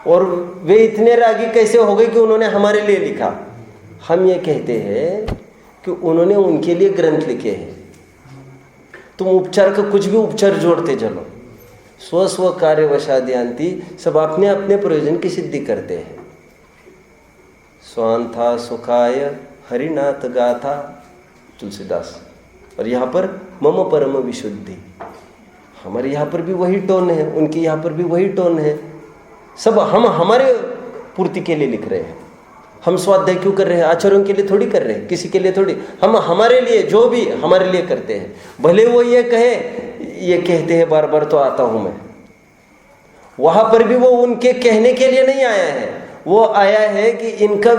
और वे इतने रागी कैसे हो गए कि उन्होंने हमारे लिए लिखा? हम ये कहते हैं कि उन्होंने उनके लिए ग्रंथ लिखे हैं। तुम उपचार का कुछ भी उपचार जोड़ते चलो, स्व स्व कार्य वशाद्यांति, सब अपने अपने प्रयोजन की सिद्धि करते हैं। स्वांथा सुखाय हरिनाथ गाथा, तुलसीदास। और यहाँ पर मम परम विशुद्धि, हमारे यहाँ पर भी वही टोन है, उनके यहाँ पर भी वही टोन है। सब हम हमारे पूर्ति के लिए लिख रहे हैं। हम स्वाध्याय क्यों कर रहे हैं? आचार्यों के लिए थोड़ी कर रहे हैं, किसी के लिए थोड़ी। हम हमारे लिए, जो भी हमारे लिए करते हैं। भले वो ये कहे, ये कहते हैं बार बार तो आता हूं मैं, वहां पर भी वो उनके कहने के लिए नहीं आया है, वो आया है कि इनका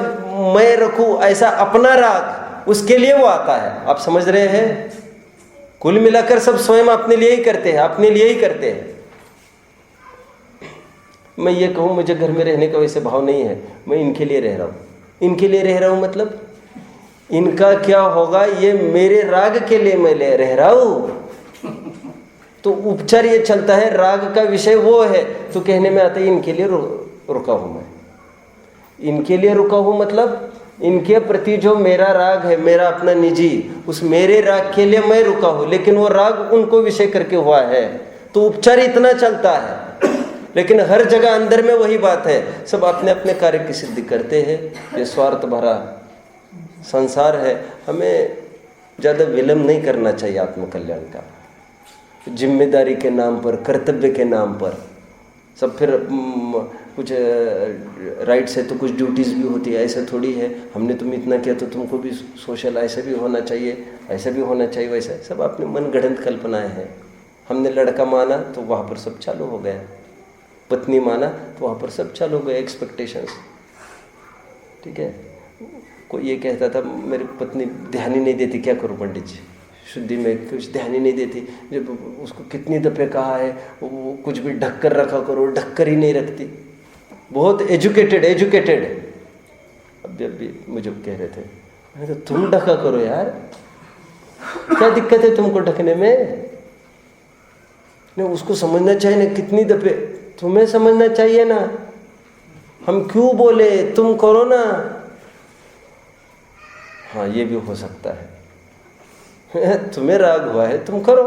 मैं रखूं ऐसा अपना राग, उसके लिए वो आता है। आप समझ रहे हैं? कुल मिलाकर सब स्वयं अपने लिए ही करते हैं, अपने लिए ही करते हैं। मैं ये कहूँ मुझे घर में रहने का वैसे भाव नहीं है, मैं इनके लिए रह रहा हूँ। इनके लिए रह रहा हूँ मतलब इनका क्या होगा, ये मेरे राग के लिए मैं ले रह रहा हूं। तो उपचार ये चलता है, राग का विषय वो है, तो कहने में आता है इनके लिए रुका हूं मैं। इनके लिए रुका हूं मतलब इनके प्रति जो मेरा राग है, मेरा अपना निजी, उस मेरे राग के लिए मैं रुका हूं, लेकिन वो राग उनको विषय करके हुआ है। तो उपचार इतना चलता है, लेकिन हर जगह अंदर में वही बात है, सब अपने अपने कार्य की सिद्धि करते हैं। ये स्वार्थ भरा संसार है, हमें ज़्यादा विलंब नहीं करना चाहिए आत्मकल्याण का। जिम्मेदारी के नाम पर, कर्तव्य के नाम पर सब, फिर कुछ राइट्स है तो कुछ ड्यूटीज़ भी होती है। ऐसा थोड़ी है हमने तुम इतना किया तो तुमको भी सोशल ऐसा भी होना चाहिए, ऐसा भी होना चाहिए, वैसा सब अपने मन गढ़ंत कल्पनाएं हैं। हमने लड़का माना तो वहाँ पर सब चालू हो गया, पत्नी माना तो वहाँ पर सब चालू हो गया, एक्सपेक्टेशंस। ठीक है, कोई ये कहता था मेरी पत्नी ध्यान ही नहीं देती, क्या करूँ पंडित जी, शुद्धि में कुछ ध्यान ही नहीं देती। जब उसको कितनी दफ़े कहा है वो कुछ भी ढक कर रखा करो, ढक कर ही नहीं रखती। बहुत एजुकेटेड अब भी मुझे कह रहे थे, मैंने कहा तुम ढका करो यार, क्या दिक्कत है तुमको ढकने में? नहीं, उसको समझना चाहिए ना, कितनी दफ़े तुम्हें समझना चाहिए ना, हम क्यों बोले, तुम करो ना। हाँ ये भी हो सकता है तुम्हें राग हुआ है तुम करो,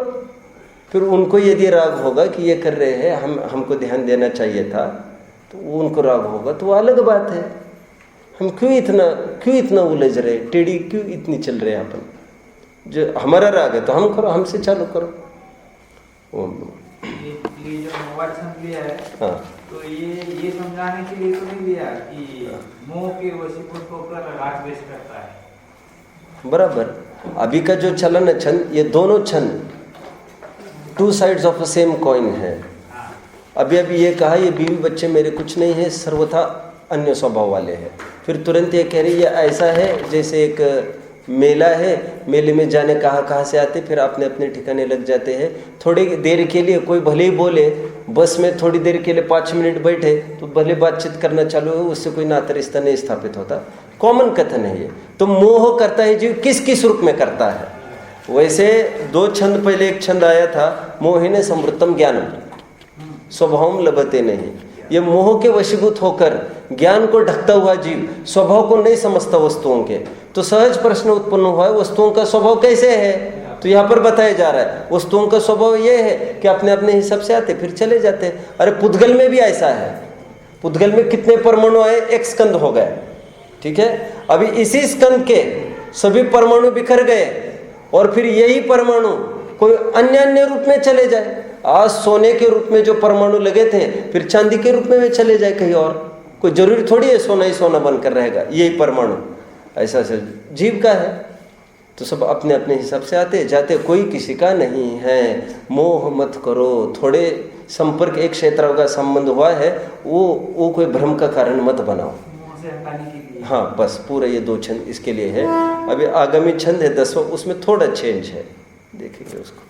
फिर उनको यदि राग होगा कि ये कर रहे हैं, हमको ध्यान देना चाहिए था, तो उनको राग होगा तो वो अलग बात है। हम क्यों इतना उलझ रहे, टेढ़ी क्यों इतनी चल रहे हैं अपन? जो हमारा राग है तो हम करो, हमसे चालू करो। ये जो मोह छंद लिया है, हाँ, तो ये समझाने के लिए तो नहीं लिया कि मोह के वशीभूत होकर राग द्वेष करता है। बराबर। अभी का जो चलन है छंद, ये दोनों छंद two sides of the same coin है। अभी ये कहा ये बीवी बच्चे मेरे कुछ नहीं है, सर्वथा अन्य स्वभाव वाले हैं। फिर तुरंत ये कह रही है ऐसा है जैसे एक मेला है, मेले में जाने कहाँ से आते, फिर अपने अपने ठिकाने लग जाते हैं। थोड़ी देर के लिए कोई भले ही बोले, बस में थोड़ी देर के लिए 5 मिनट बैठे तो भले बातचीत करना चालू हो, उससे कोई नाता रिश्ता नहीं स्थापित होता। कॉमन कथन है ये। तो मोह करता है जीव किस किस रूप में करता है। वैसे 2 छंद पहले एक छंद आया था, मोहिने समृद्धम ज्ञानम स्वभावम लभते नहीं। ये मोह के वशीभूत होकर ज्ञान को ढकता हुआ जीव स्वभाव को नहीं समझता वस्तुओं के। तो सहज प्रश्न उत्पन्न हुआ है, वस्तुओं का स्वभाव कैसे है? तो यहाँ पर बताया जा रहा है वस्तुओं का स्वभाव ये है कि अपने अपने हिसाब से आते फिर चले जाते। अरे पुद्गल में भी ऐसा है, पुद्गल में कितने परमाणु आए, 1 स्कंद हो गए। ठीक है, अभी इसी स्कंद के सभी परमाणु बिखर गए और फिर यही परमाणु कोई अन्य रूप में चले जाए। आज सोने के रूप में जो परमाणु लगे थे फिर चांदी के रूप में वे चले जाए कहीं और। कोई जरूरी थोड़ी है सोना ही सोना बनकर रहेगा, यही परमाणु ऐसा से जीव का है। तो सब अपने अपने हिसाब से आते जाते, कोई किसी का नहीं है। मोह मत करो, थोड़े संपर्क एक क्षेत्र का संबंध हुआ है वो कोई भ्रम का कारण मत बनाओ। हाँ बस पूरा ये 2 छंद इसके लिए है। अभी आगामी छंद है 10वां, उसमें थोड़ा चेंज है, देखेंगे उसको।